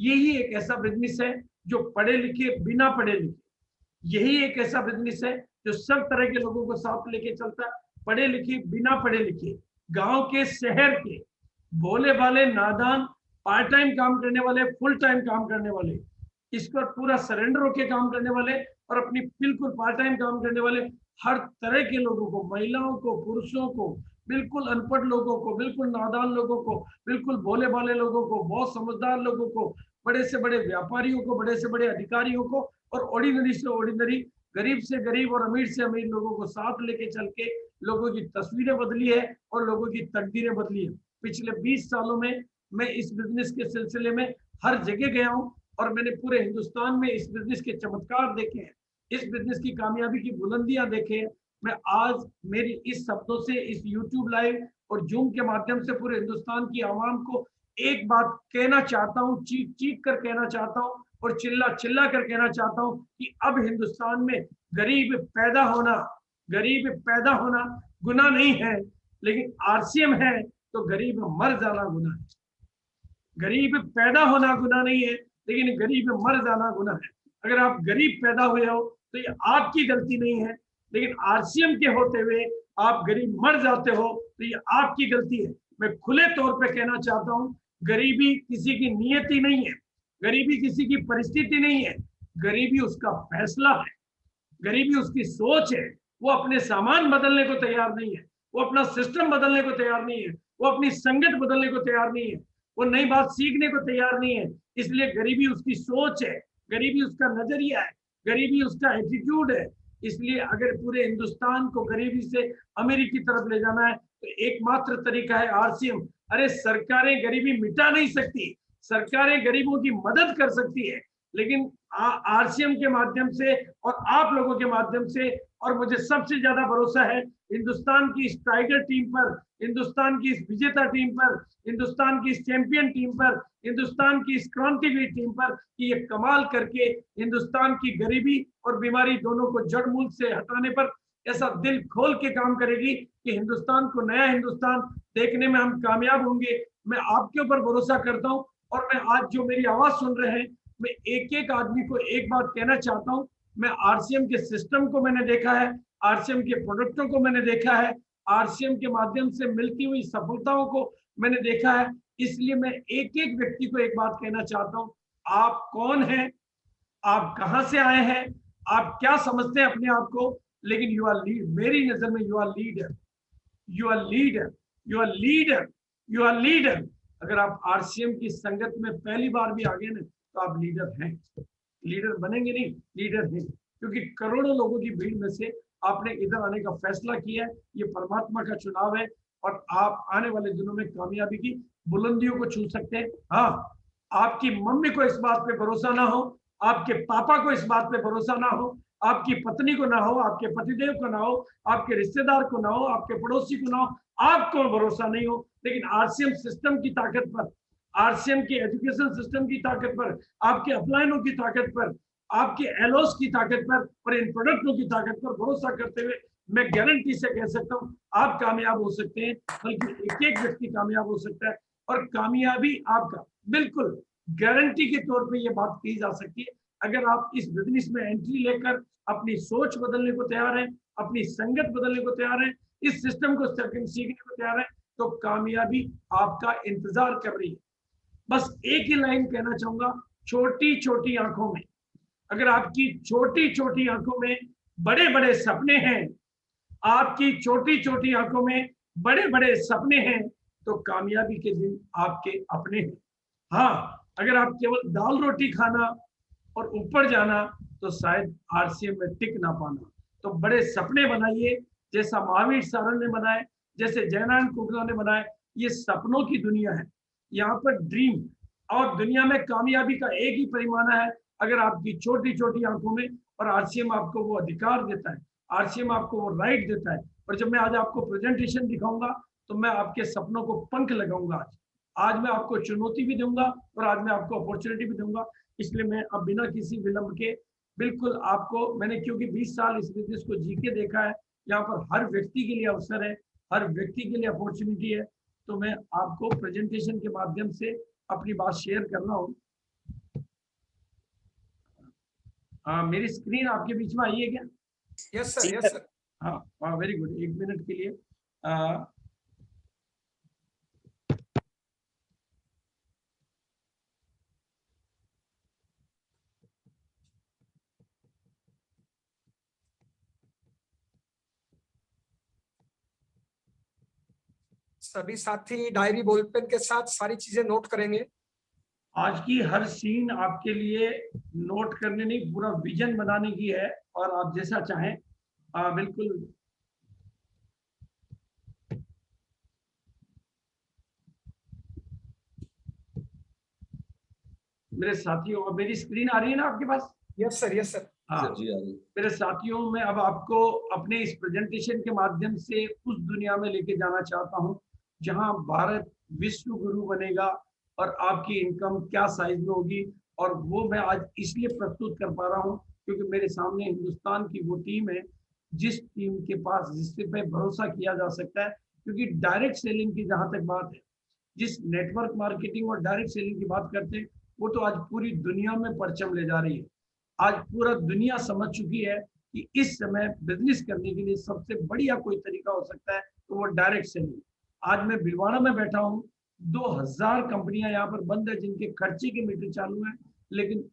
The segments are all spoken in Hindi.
यही एक ऐसा बिजनेस है जो पढ़े लिखे बिना पढ़े लिखे, यही एक ऐसा बिजनेस है जो सब तरह के लोगों को साथ लेके चलता है, पढ़े लिखे बिना पढ़े लिखे, गांव के शहर के, भोले भाले नादान, पार्ट टाइम काम करने वाले, फुल टाइम काम करने वाले, इस पर पूरा सरेंडर होके काम करने वाले और अपनी बिल्कुल पार्ट टाइम काम करने वाले, हर तरह के लोगों को, महिलाओं को, पुरुषों को, बिल्कुल अनपढ़ लोगों को, बिल्कुल नादान लोगों को, बिल्कुल भोले भाले लोगों को, बहुत समझदार लोगों को, बड़े से बड़े व्यापारियों को, बड़े से बड़े अधिकारियों को, और ऑर्डिनरी से ऑर्डिनरी, गरीब से गरीब और अमीर से अमीर लोगों को साथ लेके चल के लोगों की तस्वीरें बदली है और लोगों की तकदीरें बदली है। पिछले 20 सालों में मैं इस बिजनेस के सिलसिले में हर जगह गया हूं और मैंने पूरे हिंदुस्तान में इस बिजनेस के चमत्कार देखे हैं, इस बिजनेस की कामयाबी की बुलंदियां देखे हैं। मैं आज मेरी इस शब्दों से इस यूट्यूब लाइव और जूम के माध्यम से पूरे हिंदुस्तान की आवाम को एक बात कहना चाहता हूँ, चीख चीख कर कहना चाहता हूँ और चिल्ला चिल्ला कर कहना चाहता हूँ कि अब हिंदुस्तान में गरीब पैदा होना गुनाह नहीं है, लेकिन आरसीएम है तो गरीब मर जाना गुनाह है। गरीब पैदा होना गुनाह नहीं है, लेकिन गरीब मर जाना गुनाह है। अगर आप गरीब पैदा हुए हो तो ये आपकी गलती नहीं है, लेकिन आरसीएम के होते हुए आप गरीब मर जाते हो तो ये आपकी गलती है। मैं खुले तौर पे कहना चाहता हूँ, गरीबी किसी की नियति नहीं है, गरीबी किसी की परिस्थिति नहीं है, गरीबी उसका फैसला है, गरीबी उसकी सोच है। वो अपने सामान बदलने को तैयार नहीं है, वो अपना सिस्टम बदलने को तैयार नहीं है, वो अपनी संगत बदलने को तैयार नहीं है, वो नई बात सीखने को तैयार नहीं है। इसलिए गरीबी उसकी सोच है, गरीबी उसका नजरिया है, गरीबी उसका एटीट्यूड है। इसलिए अगर पूरे हिंदुस्तान को गरीबी से अमीरी की तरफ ले जाना है तो एकमात्र तरीका है आरसीएम। अरे सरकारें गरीबी मिटा नहीं सकती, सरकारें गरीबों की मदद कर सकती है, लेकिन आरसीएम के माध्यम से और आप लोगों के माध्यम से, और मुझे सबसे ज्यादा भरोसा है हिंदुस्तान की इस टाइगर टीम पर, हिंदुस्तान की इस विजेता टीम पर, हिंदुस्तान की इस चैंपियन टीम पर, हिंदुस्तान की इस क्रांतिवीर टीम पर कि ये कमाल करके हिंदुस्तान की गरीबी और बीमारी दोनों को जड़ मूल से हटाने पर ऐसा दिल खोल के काम करेगी कि हिंदुस्तान को नया हिंदुस्तान देखने में हम कामयाब होंगे। मैं आपके ऊपर भरोसा करता हूं और मैं आज जो मेरी आवाज सुन रहे हैं, मैं एक एक आदमी को एक बात कहना चाहता हूं। मैं आरसीएम के सिस्टम को मैंने देखा है, आरसीएम के प्रोडक्टों को मैंने देखा है, आरसीएम के माध्यम से मिलती हुई सफलताओं को मैंने देखा है। इसलिए मैं एक एक व्यक्ति को एक बात कहना चाहता हूं, आप कौन हैं, आप कहां से आए हैं, आप क्या समझते हैं अपने आप को, लेकिन यू आर लीड, मेरी नजर में you are leader, you are leader, you are leader, you are leader. अगर आप आरसीएम की संगत में पहली बार भी आ गए ना तो आप लीडर हैं, लीडर बनेंगे नहीं, लीडर हैं, क्योंकि करोड़ों लोगों की भीड़ में से आपने इधर आने का फैसला किया है। ये परमात्मा का चुनाव है और आप आने वाले दिनों में कामयाबी की बुलंदियों को छू सकते हैं। हाँ, आपकी मम्मी को इस बात पे भरोसा ना हो, आपके पापा को इस बात पे भरोसा ना हो, आपकी पत्नी को ना हो, आपके पतिदेव को ना हो, आपके रिश्तेदार को ना हो, आपके पड़ोसी को ना हो, आपको भरोसा नहीं हो, लेकिन आरसीएम सिस्टम की ताकत पर, आरसीएम के एजुकेशन सिस्टम की ताकत पर, आपके अपलायनों की ताकत पर, आपके एलओस की ताकत पर और इन प्रोडक्टों की ताकत पर भरोसा करते हुए मैं गारंटी से कह सकता हूं आप कामयाब हो सकते हैं, बल्कि एक एक व्यक्ति कामयाब हो सकता है। और कामयाबी आपका बिल्कुल गारंटी के तौर पे ये बात की जा सकती है, अगर आप इस बिजनेस में एंट्री लेकर अपनी सोच बदलने को तैयार हैं, अपनी संगत बदलने को तैयार हैं, इस सिस्टम को सीखने को तैयार हैं, तो कामयाबी आपका इंतजार कर रही है। बस एक ही लाइन कहना चाहूंगा, छोटी छोटी आंखों में, अगर आपकी छोटी छोटी आंखों में बड़े बड़े सपने हैं, आपकी छोटी छोटी आंखों में बड़े बड़े सपने हैं, तो कामयाबी के दिन आपके अपने हैं। हाँ, अगर आप केवल दाल रोटी खाना और ऊपर जाना तो शायद आरसीएम में टिक ना पाना। तो बड़े सपने बनाइए, जैसा महावीर सारण ने बनाए, जैसे जयनारायण कुगला ने बनाए। ये सपनों की दुनिया है, यहाँ पर ड्रीम और दुनिया में कामयाबी का एक ही परिमाण है, अगर आपकी छोटी छोटी आंखों में, और आरसीएम आपको वो अधिकार देता है, आरसीएम आपको वो राइट देता है। और जब मैं आज आपको प्रेजेंटेशन दिखाऊंगा तो मैं आपके सपनों को पंख लगाऊंगा। आज मैं आपको चुनौती भी दूंगा और आज मैं आपको अपॉर्चुनिटी भी दूंगा। इसलिए मैं अब बिना किसी विलंब के बिल्कुल आपको, मैंने क्योंकि 20 साल इस बिजनेस को जी के देखा है, यहाँ पर हर व्यक्ति के लिए अवसर है, हर व्यक्ति के लिए अपॉर्चुनिटी है, तो मैं आपको प्रेजेंटेशन के माध्यम से अपनी बात शेयर कर रहा हूँ। मेरी स्क्रीन आपके बीच में आई है क्या? Yes sir, yes sir. हाँ, वेरी गुड। 1 मिनट के लिए सभी साथी डायरी बॉल पेन के साथ सारी चीजें नोट करेंगे। आज की हर सीन आपके लिए नोट करने नहीं, पूरा विजन बनाने की है, और आप जैसा चाहें बिल्कुल। मेरे साथियों, अब मेरी स्क्रीन आ रही है ना आपके पास? Yes sir, yes sir. हाँ जी आ रही। मेरे साथियों, मैं अब आपको अपने इस प्रेजेंटेशन के माध्यम से उस दुनिया में लेके जाना चाहता हूँ जहां भारत विश्व गुरु बनेगा, और आपकी इनकम क्या साइज में होगी। और वो मैं आज इसलिए प्रस्तुत कर पा रहा हूँ क्योंकि मेरे सामने हिंदुस्तान की वो टीम है जिस टीम के पास, जिससे पे भरोसा किया जा सकता है। क्योंकि डायरेक्ट सेलिंग की जहां तक बात है, जिस नेटवर्क मार्केटिंग और डायरेक्ट सेलिंग की बात करते हैं, वो तो आज पूरी दुनिया में परचम ले जा रही है। आज पूरा दुनिया समझ चुकी है कि इस समय बिजनेस करने के लिए सबसे बढ़िया कोई तरीका हो सकता है तो वो डायरेक्ट सेलिंग। आज मैं भिलवाड़ा में बैठा हूँ, 2000 कंपनियां यहाँ पर बंद है जिनके खर्चे के मीटर चालू है, लेकिन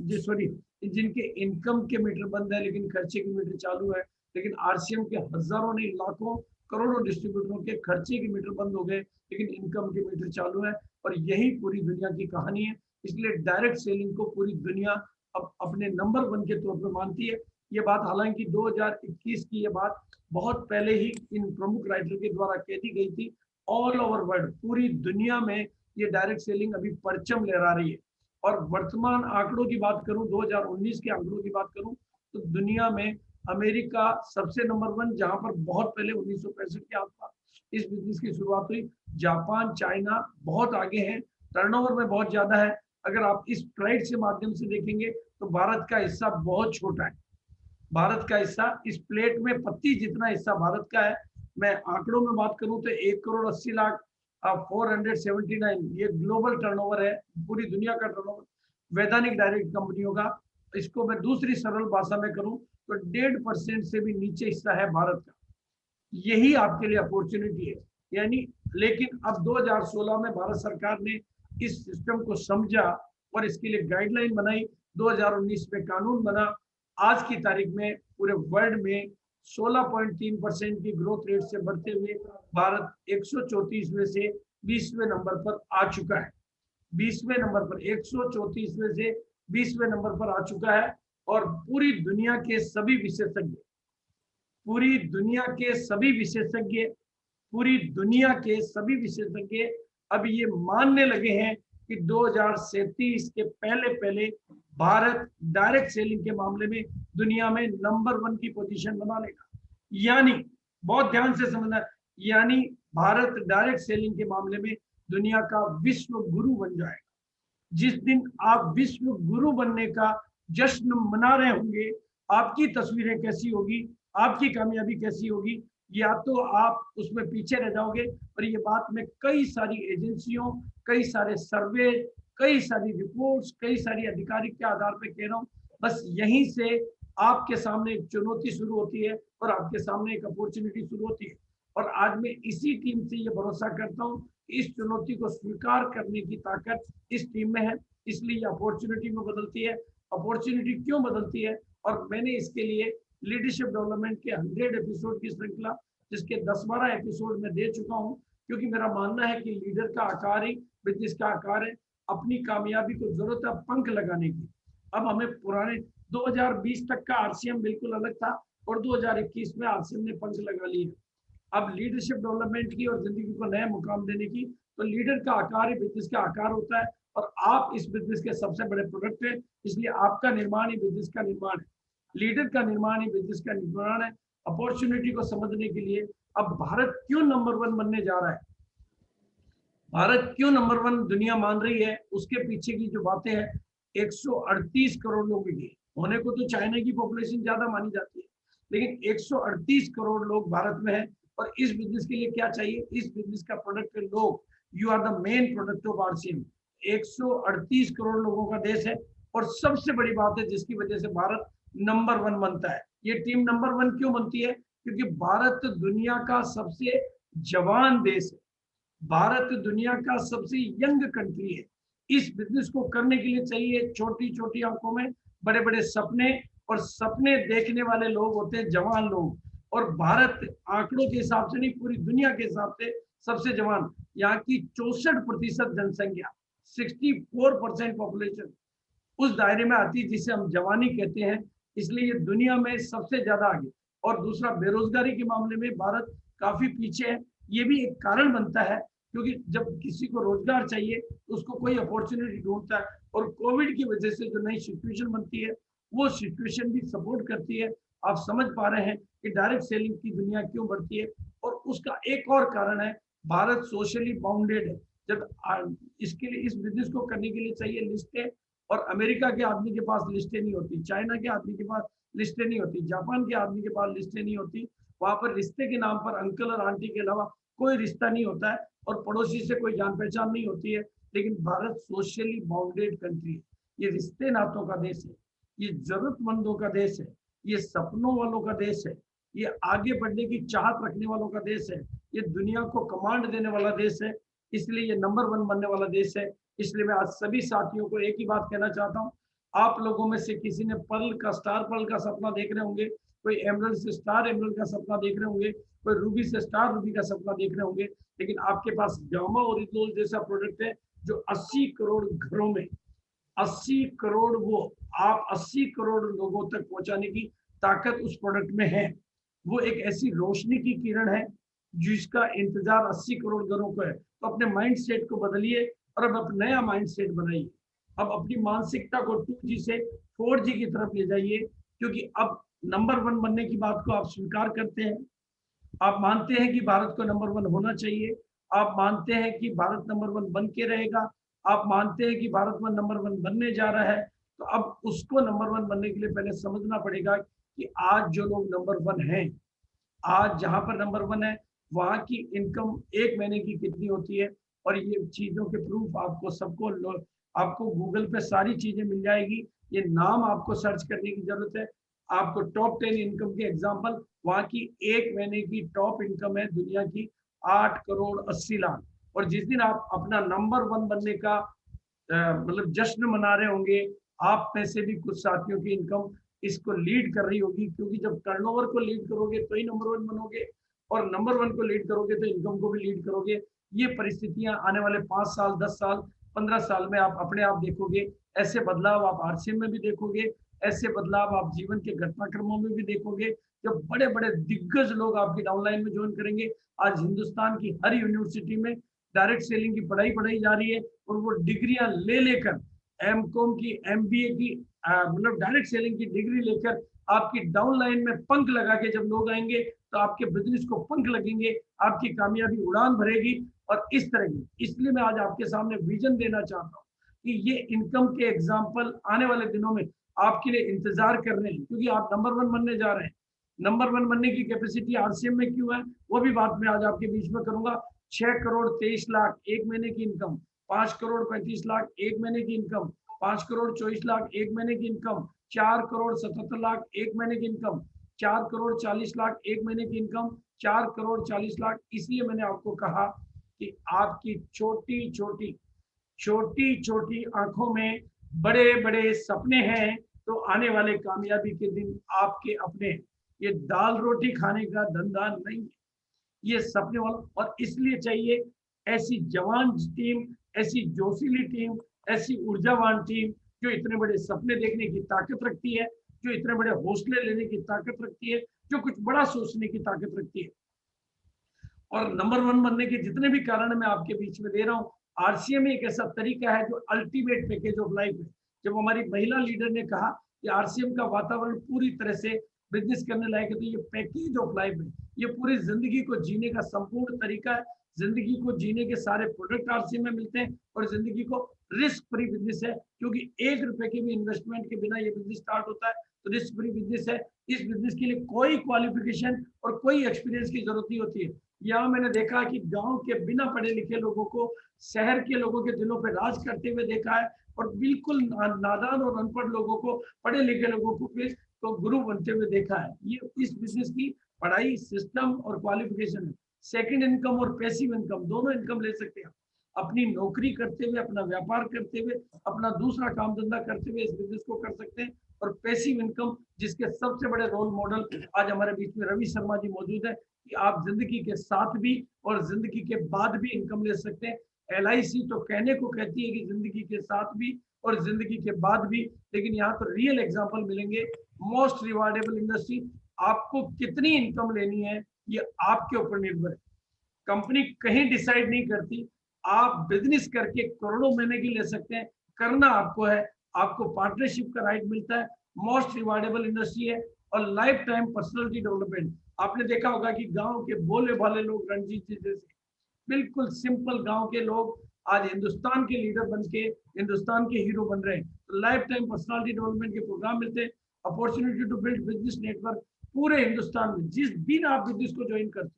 जी सॉरी, जिनके इनकम के मीटर बंद है लेकिन खर्चे के मीटर चालू है। लेकिन आरसीएम के हजारों नहीं, लाखों करोड़ों डिस्ट्रीब्यूटरों के खर्चे के मीटर बंद हो गए लेकिन इनकम के मीटर चालू है। और यही पूरी दुनिया की कहानी है। इसलिए डायरेक्ट सेलिंग को पूरी दुनिया अब अपने नंबर 1 के तौर पर मानती है। ये बात हालांकि 2021 की ये बात बहुत पहले ही इन प्रमुख राइटर के द्वारा कह दी गई थी। ऑल ओवर वर्ल्ड, पूरी दुनिया में ये डायरेक्ट सेलिंग अभी परचम लहरा रही है। और वर्तमान आंकड़ों की बात करूं, 2019 के आंकड़ों की बात करूं, तो दुनिया में अमेरिका सबसे नंबर 1, जहां पर बहुत पहले 1965 के आसपास इस बिजनेस की शुरुआत हुई। जापान, चाइना बहुत आगे हैं, टर्नओवर में बहुत ज्यादा है। अगर आप इस स्लाइड से माध्यम से देखेंगे तो भारत का हिस्सा बहुत छोटा है। भारत का हिस्सा इस प्लेट में पत्ती जितना हिस्सा भारत का है। मैं आंकड़ों में बात करूं तो 1,80,00,000 479 ये ग्लोबल टर्नओवर है, पूरी दुनिया का टर्नओवर वैधानिक डायरेक्ट कंपनियों का। इसको मैं दूसरी सरल भाषा में करूं तो 1.5% से भी नीचे हिस्सा है भारत का। यही आपके लिए अपॉर्चुनिटी है। यानी लेकिन अब 2016 में भारत सरकार ने इस सिस्टम को समझा और इसके लिए गाइडलाइन बनाई। 2019 में कानून बना। आज की तारीख में पूरे वर्ल्ड में 16.3% की ग्रोथ रेट से बढ़ते हुए भारत 134वें से 20वें नंबर पर आ चुका है। 20वें नंबर पर, 134वें से 20वें नंबर पर आ चुका है। और पूरी दुनिया के सभी विशेषज्ञ, पूरी दुनिया के सभी विशेषज्ञ, पूरी दुनिया के सभी विशेषज्ञ अब ये मानने लगे हैं कि 2037 के पहले पहले भारत डायरेक्ट सेलिंग के मामले में दुनिया में नंबर 1 की पोजीशन बना लेगा। यानी बहुत ध्यान से समझना, यानी भारत डायरेक्ट सेलिंग के मामले में दुनिया का विश्व गुरु बन जाएगा। जिस दिन आप विश्व गुरु बनने का जश्न मना रहे होंगे, आपकी तस्वीरें कैसी होगी, आपकी कामयाबी कैसी होगी, या तो आप उसमें पीछे रह जाओगे। और ये बात मैं कई सारी एजेंसियों, कई सारे सर्वे, कई सारी रिपोर्ट्स, कई सारी आधिकारिक के आधार पर कह रहा हूँ। बस यहीं से आपके सामने एक चुनौती शुरू होती है और आपके सामने एक अपॉर्चुनिटी शुरू होती है। और आज मैं इसी टीम से ये भरोसा करता हूँ, इस चुनौती को स्वीकार करने की ताकत इस टीम में है, इसलिए ये अपॉर्चुनिटी में बदलती है। अपॉर्चुनिटी क्यों बदलती है? और मैंने इसके लिए लीडरशिप डेवलपमेंट के 100 एपिसोड की श्रृंखला, जिसके 10-12 एपिसोड में दे चुका हूं, क्योंकि मेरा मानना है कि लीडर का आकार ही बिजनेस का आकार है। अपनी कामयाबी को जरूरत है पंख लगाने की। अब हमें पुराने 2020 तक का आरसीएम बिल्कुल अलग था और 2021 में आरसीएम ने पंख लगा लिए। अब लीडरशिप डेवलपमेंट की और जिंदगी को नया मुकाम देने की, तो लीडर का आकार ही बिजनेस का आकार होता है। और आप इस बिजनेस के सबसे बड़े प्रोडक्ट हैं, इसलिए आपका निर्माण ही बिजनेस का निर्माण है, लीडर का निर्माण ही बिजनेस का निर्माण है। अपॉर्चुनिटी को समझने के लिए अब भारत क्यों नंबर 1 बनने जा रहा है, भारत क्यों नंबर 1 दुनिया मान रही है, उसके पीछे की जो बातें हैं। 138 करोड़ लोगों की होने को तो चाइना की पॉपुलेशन ज्यादा मानी जाती है, लेकिन 138 करोड़ लोग भारत में हैं। और इस बिजनेस के लिए क्या चाहिए? इस बिजनेस का प्रोडक्ट है लोग। You are the main product of RCM. 138 crore लोगों का देश है और सबसे बड़ी बात है जिसकी वजह से भारत नंबर 1 बनता है। ये टीम नंबर 1 क्यों बनती है? क्योंकि भारत दुनिया का सबसे जवान देश है, भारत दुनिया का सबसे यंग कंट्री है। इस बिजनेस को करने के लिए चाहिए छोटी छोटी आंखों में बड़े बड़े सपने, और सपने देखने वाले लोग होते हैं जवान लोग। और भारत आंकड़ों के हिसाब से नहीं, पूरी दुनिया के हिसाब से सबसे जवान, यहाँ की 64% जनसंख्या, 64% पॉपुलेशन उस दायरे में आती है जिसे हम जवानी कहते हैं। इसलिए ये दुनिया में सबसे ज्यादा आगे। और दूसरा, बेरोजगारी के मामले में भारत काफी पीछे है। ये भी एक कारण बनता है, क्योंकि जब किसी को रोजगार चाहिए तो उसको कोई अपॉर्चुनिटी ढूंढता है, और कोविड की वजह से जो नई सिचुएशन बनती है वो सिचुएशन भी सपोर्ट करती है। आप समझ पा रहे हैं कि डायरेक्ट सेलिंग की दुनिया क्यों बढ़ती है। और उसका एक और कारण है, भारत सोशली बाउंडेड है। जब इसके लिए, इस बिजनेस को करने के लिए चाहिए लिस्टें, और अमेरिका के आदमी के पास लिस्टें नहीं होती, चाइना के आदमी के पास लिस्टें नहीं होती, जापान के आदमी के पास लिस्टें नहीं होती। वहां पर रिश्ते के नाम पर अंकल और आंटी के अलावा कोई रिश्ता नहीं होता है, और पड़ोसी से कोई जान पहचान नहीं होती है। लेकिन भारत सोशली बाउंडेड कंट्री है। ये रिश्ते नातों का देश है, ये जरूरतमंदों का देश है, ये सपनों वालों का देश है, ये आगे बढ़ने की चाहत रखने वालों का देश है, ये दुनिया को कमांड देने वाला देश है। इसलिए ये नंबर 1 बनने वाला देश है। इसलिए मैं आज सभी साथियों को एक ही बात कहना चाहता हूँ। आप लोगों में से किसी ने पर्ल का, स्टार पर्ल का सपना देख रहे होंगे, कोई एमरल्ड से स्टार एमरल्ड का सपना देख रहे होंगे, कोई रूबी से स्टार रूबी का सपना देख रहे होंगे। लेकिन आपके पास गामा ओरिजिनल जैसा प्रोडक्ट है जो 80 करोड़ घरों में, 80 करोड़, वो आप 80 करोड़ लोगों तक पहुंचाने की ताकत उस प्रोडक्ट में है। वो एक ऐसी रोशनी की किरण है जिसका इंतजार 80 करोड़ घरों को है। तो अपने माइंड सेट को बदलिए और अब नया माइंड सेट बनाइए। अब अपनी मानसिकता को 2G से 4G की तरफ ले जाइए, क्योंकि अब नंबर 1 बनने की बात को आप स्वीकार करते हैं। आप मानते हैं कि भारत को नंबर 1 होना चाहिए, आप मानते हैं कि भारत नंबर 1 बन के रहेगा, आप मानते हैं कि भारत में नंबर 1 बनने जा रहा है। तो अब उसको नंबर 1 बनने के लिए पहले समझना पड़ेगा कि आज जो लोग नंबर 1 हैं, आज जहां पर नंबर 1 है, वहां की इनकम एक महीने की कितनी होती है। और ये चीजों के प्रूफ आपको सबको, आपको गूगल पे सारी चीजें मिल जाएगी। ये नाम आपको सर्च करने की जरूरत है। आपको टॉप 10 इनकम के एग्जांपल, वहां की एक महीने की टॉप इनकम है दुनिया की 8 करोड़ 80 लाख। और जिस दिन आप अपना नंबर 1 बनने का मतलब जश्न मना रहे होंगे, आप में से भी कुछ साथियों की इनकम इसको लीड कर रही होगी, क्योंकि जब टर्नओवर को लीड करोगे तो ही नंबर 1 बनोगे, और नंबर 1 को लीड करोगे तो इनकम को भी लीड करोगे। ये परिस्थितियां आने वाले 5 साल, 10 साल, 15 साल में आप अपने आप देखोगे। ऐसे बदलाव आप आरसीएम में भी देखोगे, ऐसे बदलाव आप जीवन के घटनाक्रमों में भी देखोगे। जब बड़े बड़े दिग्गज लोग आपकी डाउनलाइन में ज्वाइन करेंगे। आज हिंदुस्तान की हर यूनिवर्सिटी में डायरेक्ट सेलिंग की पढ़ाई पढ़ाई जा रही है, और वो डिग्रियां ले लेकर, एमकॉम की, एमबीए की, मतलब डायरेक्ट सेलिंग की डिग्री लेकर आपकी डाउन लाइन में पंख लगा के जब लोग आएंगे तो आपके बिजनेस को पंख लगेंगे, आपकी कामयाबी उड़ान भरेगी। और इस तरह की, इसलिए मैं आज आपके सामने विजन देना चाहता हूँ कि ये इनकम के एग्जाम्पल आने वाले दिनों में आपके लिए इंतजार कर रहे हैं, क्योंकि आप नंबर 1 बनने जा रहे हैं। नंबर 1 बनने की कैपेसिटी आरसीएम में क्यों है, वो भी बात मैं आज आपके बीच में करूंगा। 6 करोड़ 23 लाख एक महीने की इनकम, 5 करोड़ 35 लाख एक महीने की इनकम, 5 करोड़ 24 लाख एक महीने की इनकम, 4 करोड़ 77 लाख एक महीने की इनकम, 4 करोड़ 40 लाख एक महीने की इनकम, 4 करोड़ 40 लाख। इसलिए मैंने आपको कहा कि आपकी छोटी छोटी, छोटी छोटी आंखों में बड़े बड़े सपने हैं, तो आने वाले कामयाबी के दिन आपके अपने। ये दाल रोटी खाने का धंधा नहीं है, ये सपने वाला। और इसलिए चाहिए ऐसी जवान टीम, ऐसी जोशीली टीम, ऐसी ऊर्जावान टीम जो इतने बड़े सपने देखने की ताकत रखती है, जो इतने बड़े हौसले लेने की ताकत रखती है, जो कुछ बड़ा सोचने की ताकत रखती है। और नंबर 1 बनने के जितने भी कारण मैं आपके बीच में दे रहा हूँ, आरसीएम एक ऐसा तरीका है जो अल्टीमेट पैकेज ऑफ लाइफ है। जब हमारी महिला लीडर ने कहा कि आरसीएम का वातावरण पूरी तरह से बिजनेस करने लायक है, तो ये पैकेज ऑफ लाइफ है, ये पूरी जिंदगी को जीने का संपूर्ण तरीका है। जिंदगी को जीने के सारे प्रोडक्ट आरसीएम में मिलते हैं, और जिंदगी को रिस्क फ्री बिजनेस है, क्योंकि 1 रुपए के भी इन्वेस्टमेंट के बिना ये बिजनेस स्टार्ट होता है, तो रिस्क फ्री बिजनेस है। इस बिजनेस के लिए कोई क्वालिफिकेशन और कोई एक्सपीरियंस की जरूरत नहीं होती है। यहाँ मैंने देखा कि गांव के बिना पढ़े लिखे लोगों को शहर के लोगों के दिलों पे राज करते हुए देखा है, और बिल्कुल नादान और अनपढ़ लोगों को पढ़े लिखे लोगों को फिर तो गुरु बनते हुए देखा है। ये इस बिजनेस की पढ़ाई, सिस्टम और क्वालिफिकेशन है। सेकंड इनकम और पैसिव इनकम दोनों इनकम ले सकते हैं। अपनी नौकरी करते हुए, अपना व्यापार करते हुए, अपना दूसरा काम धंधा करते हुए इस बिजनेस को कर सकते हैं। और पैसिव इनकम, जिसके सबसे बड़े रोल मॉडल आज हमारे बीच में रवि शर्मा जी मौजूद है, कि आप जिंदगी के साथ भी और जिंदगी के बाद भी इनकम ले सकते हैं। LIC तो कहने को कहती है कि जिंदगी के साथ भी और जिंदगी के बाद भी, लेकिन यहाँ तो रियल एग्जांपल मिलेंगे। मोस्ट रिवार्डेबल इंडस्ट्री, आपको कितनी इनकम लेनी है ये आपके ऊपर निर्भर है। कंपनी कहीं डिसाइड नहीं करती। आप बिजनेस करके करोड़ों महीने की ले सकते हैं, करना आपको है। आपको पार्टनरशिप का राइट मिलता है। मोस्ट रिवार्डेबल इंडस्ट्री है। और लाइफ टाइम पर्सनालिटी डेवलपमेंट, आपने देखा होगा कि गांव के भोले भाले लोग, रणजीत जी जैसे बिल्कुल सिंपल गांव के लोग आज हिंदुस्तान के लीडर बन के हिंदुस्तान के हीरो बन रहे हैं। तो लाइफ टाइम पर्सनालिटी डेवलपमेंट के प्रोग्राम मिलते हैं। Opportunity to build business network पूरे हिंदुस्तान में। जिस दिन आप बिजनेस को ज्वाइन करते हो,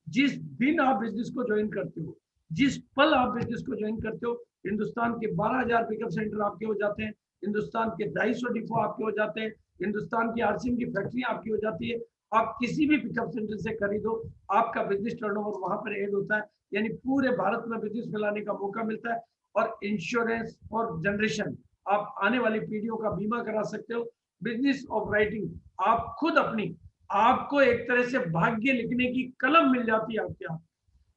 जिस दिन आप बिजनेस को ज्वाइन करते हो, जिस पल आप बिजनेस को ज्वाइन करते हो, हिंदुस्तान के 12,000 पिकअप सेंटर आपके हो जाते हैं। हिंदुस्तान के 250 डिपो आपके हो जाते हैं। हिंदुस्तान की RCM की फैक्ट्री आपकी हो जाती है। आप किसी भी पिकअप सेंटर से खरीदो, आपका बिजनेस टर्नओवर वहां पर ऐड होता है। यानी पूरे भारत में बिजनेस फैलाने का मौका मिलता है। और इंश्योरेंस और जनरेशन, आप आने वाली पीढ़ियों का बीमा करा सकते हो। बिजनेस ऑफ राइटिंग, आप खुद अपनी, आपको एक तरह से भाग्य लिखने की कलम मिल जाती है आपके हाथ।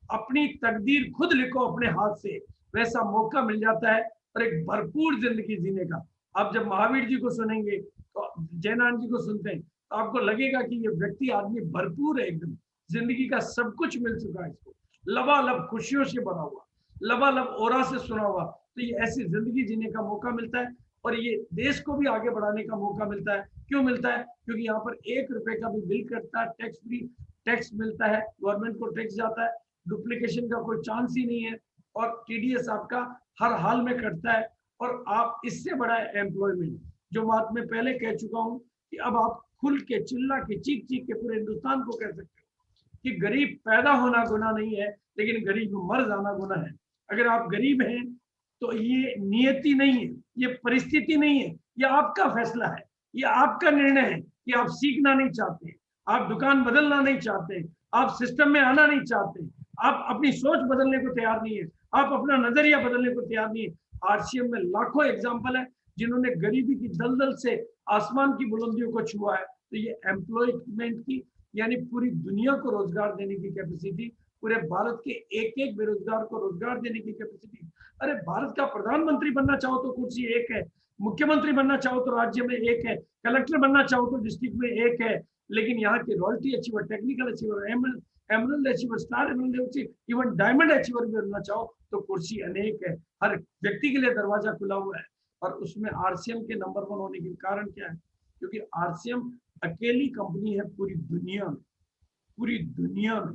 अपनी तकदीर खुद लिखो अपने हाथ से, वैसा मौका मिल जाता है। और एक भरपूर जिंदगी जीने का। आप जब महावीर जी को सुनेंगे, तो जयनारायण जी को सुनते हैं, तो आपको लगेगा कि ये व्यक्ति आदमी भरपूर है एकदम। जिंदगी का सब कुछ मिल चुका है इसको, लबालब खुशियों से भरा हुआ, लबालब ओरा से सुना हुआ। तो ये ऐसी जिंदगी जीने का मौका मिलता है। और ये देश को भी आगे बढ़ाने का मौका मिलता है। क्यों मिलता है? क्योंकि यहाँ पर 1 रुपए का भी बिल कटता है, टैक्स फ्री टैक्स मिलता है, गवर्नमेंट को टैक्स जाता है, डुप्लीकेशन का कोई चांस ही नहीं है। और TDS आपका हर हाल में कटता है। और आप, इससे बड़ा एम्प्लॉयमेंट, जो बात मैं पहले कह चुका हूं, कि अब आप खुल के चिल्ला के चीख चीख के पूरे हिंदुस्तान को कह सकते हो कि गरीब पैदा होना गुनाह नहीं है, लेकिन गरीब मर जाना गुनाह है। अगर आप गरीब हैं तो ये नियति नहीं है, ये परिस्थिति नहीं है, ये आपका फैसला है, ये आपका निर्णय है कि आप सीखना नहीं चाहते, आप दुकान बदलना नहीं चाहते, आप सिस्टम में आना नहीं चाहते, आप अपनी सोच बदलने को तैयार नहीं है, आप अपना नजरिया बदलने को तैयार नहीं है। RCM में लाखों एग्जाम्पल है जिन्होंने गरीबी की दलदल से आसमान की बुलंदियों को छुआ है। तो ये एम्प्लॉयमेंट की, यानी पूरी दुनिया को रोजगार देने की कैपेसिटी, पूरे भारत के एक एक बेरोजगार को रोजगार देने की कैपेसिटी। अरे भारत का प्रधानमंत्री बनना चाहो तो कुर्सी एक है, मुख्यमंत्री बनना चाहो तो राज्य में एक है, कलेक्टर बनना चाहो तो डिस्ट्रिक्ट में एक है। लेकिन यहाँ के royalty achiever, technical achiever, emerald achiever, star emerald achiever, even diamond achiever भी बनना चाहो तो कुर्सी अनेक है। हर व्यक्ति के लिए दरवाजा खुला हुआ है। और उसमें RCM के नंबर 1 होने के कारण क्या है? क्योंकि RCM अकेली कंपनी है पूरी दुनिया में, पूरी दुनिया में,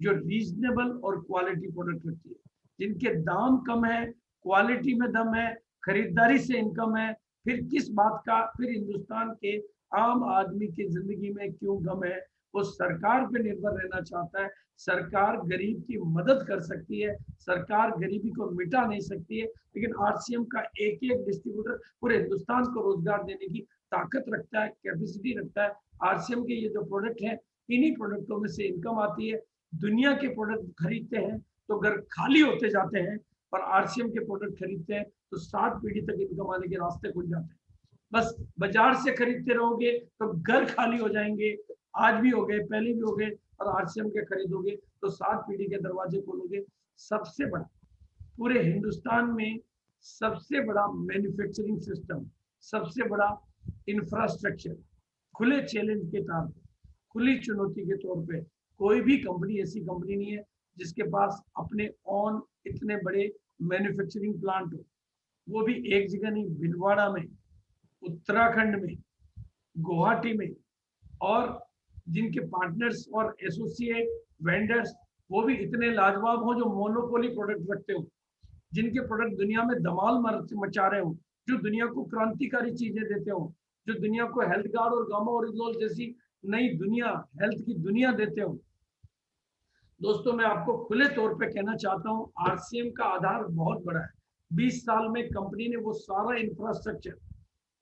जो रीजनेबल और क्वालिटी प्रोडक्ट रखती है, जिनके दाम कम है, क्वालिटी में दम है, खरीदारी से इनकम है। फिर किस बात का, फिर हिंदुस्तान के आम आदमी की जिंदगी में क्यों गम है? वो सरकार पे निर्भर रहना चाहता है। सरकार गरीब की मदद कर सकती है, सरकार गरीबी को मिटा नहीं सकती है, लेकिन RCM का एक एक डिस्ट्रीब्यूटर पूरे हिंदुस्तान को रोजगार देने की ताकत रखता है, कैपेसिटी रखता है। RCM के ये जो प्रोडक्ट है, इन्हीं प्रोडक्टों में से इनकम आती है। दुनिया के प्रोडक्ट खरीदते हैं तो घर खाली होते जाते हैं, और RCM के प्रोडक्ट खरीदते हैं तो 7 पीढ़ी तक इनकम आने के रास्ते खुल जाते हैं। बस बाजार से खरीदते रहोगे तो घर खाली हो जाएंगे। आज भी हो गए, पहले भी हो गए। और RCM के खरीदोगे तो 7 पीढ़ी के दरवाजे खोलोगे। सबसे बड़ा, पूरे हिंदुस्तान में सबसे बड़ा मैन्युफैक्चरिंग सिस्टम, सबसे बड़ा इंफ्रास्ट्रक्चर, खुले चैलेंज के तौर पे, खुली चुनौती के तौर पे कोई भी कंपनी, ऐसी कंपनी नहीं है जिसके पास अपने ऑन इतने बड़े मैन्युफैक्चरिंग प्लांट हो। वो भी एक जगह नहीं, भिलवाड़ा में, उत्तराखंड में, गुवाहाटी में। और जिनके पार्टनर्स और एसोसिएट वेंडर्स, वो भी इतने लाजवाब हो, जो मोनोपोली प्रोडक्ट रखते हो, जिनके प्रोडक्ट दुनिया में धमाल मचा रहे हो, जो दुनिया को क्रांतिकारी चीजें देते हो, जो दुनिया को हेल्थ गार्ड और गामा ओरिजिनल जैसी नई दुनिया, हेल्थ की दुनिया देते हो। दोस्तों मैं आपको खुले तौर पे कहना चाहता हूँ, आरसीएम का आधार बहुत बड़ा है। 20 साल में कंपनी ने वो सारा इंफ्रास्ट्रक्चर,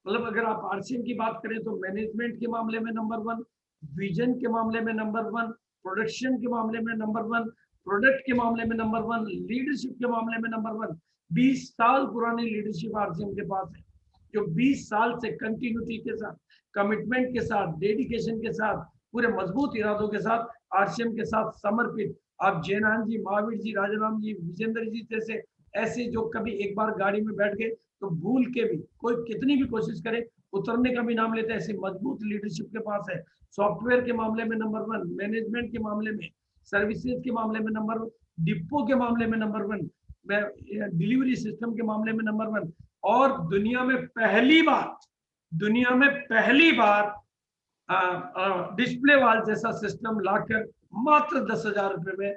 मतलब अगर आप आरसीएम की बात करें तो मैनेजमेंट के मामले में नंबर 1, विजन के मामले में नंबर 1, प्रोडक्शन के मामले में नंबर 1, प्रोडक्ट के मामले में नंबर 1, लीडरशिप के मामले में नंबर 1। 20 साल पुरानी लीडरशिप आरसीएम के पास है, जो 20 साल से कंटिन्यूटी के साथ, कमिटमेंट के साथ, डेडिकेशन के साथ, पूरे मजबूत इरादों के साथ आरसीएम के साथ समर्पित। आप जयनान जी, महावीर जी, राजाराम जी, विजेंद्र जी जैसे ऐसे जो कभी एक बार गाड़ी में बैठ गए तो भूल के भी कोई कितनी भी कोशिश करे उतरने का भी नाम लेते हैं, ऐसी मजबूत लीडरशिप के पास है। सॉफ्टवेयर के मामले में नंबर 1, मैनेजमेंट के मामले में, सर्विसेज के मामले में नंबर 1, डिपो के मामले में नंबर 1, डिलीवरी सिस्टम के मामले में नंबर 1। और दुनिया में पहली बार डिस्प्ले वॉल जैसा सिस्टम लाकर मात्र 10,000 रुपए में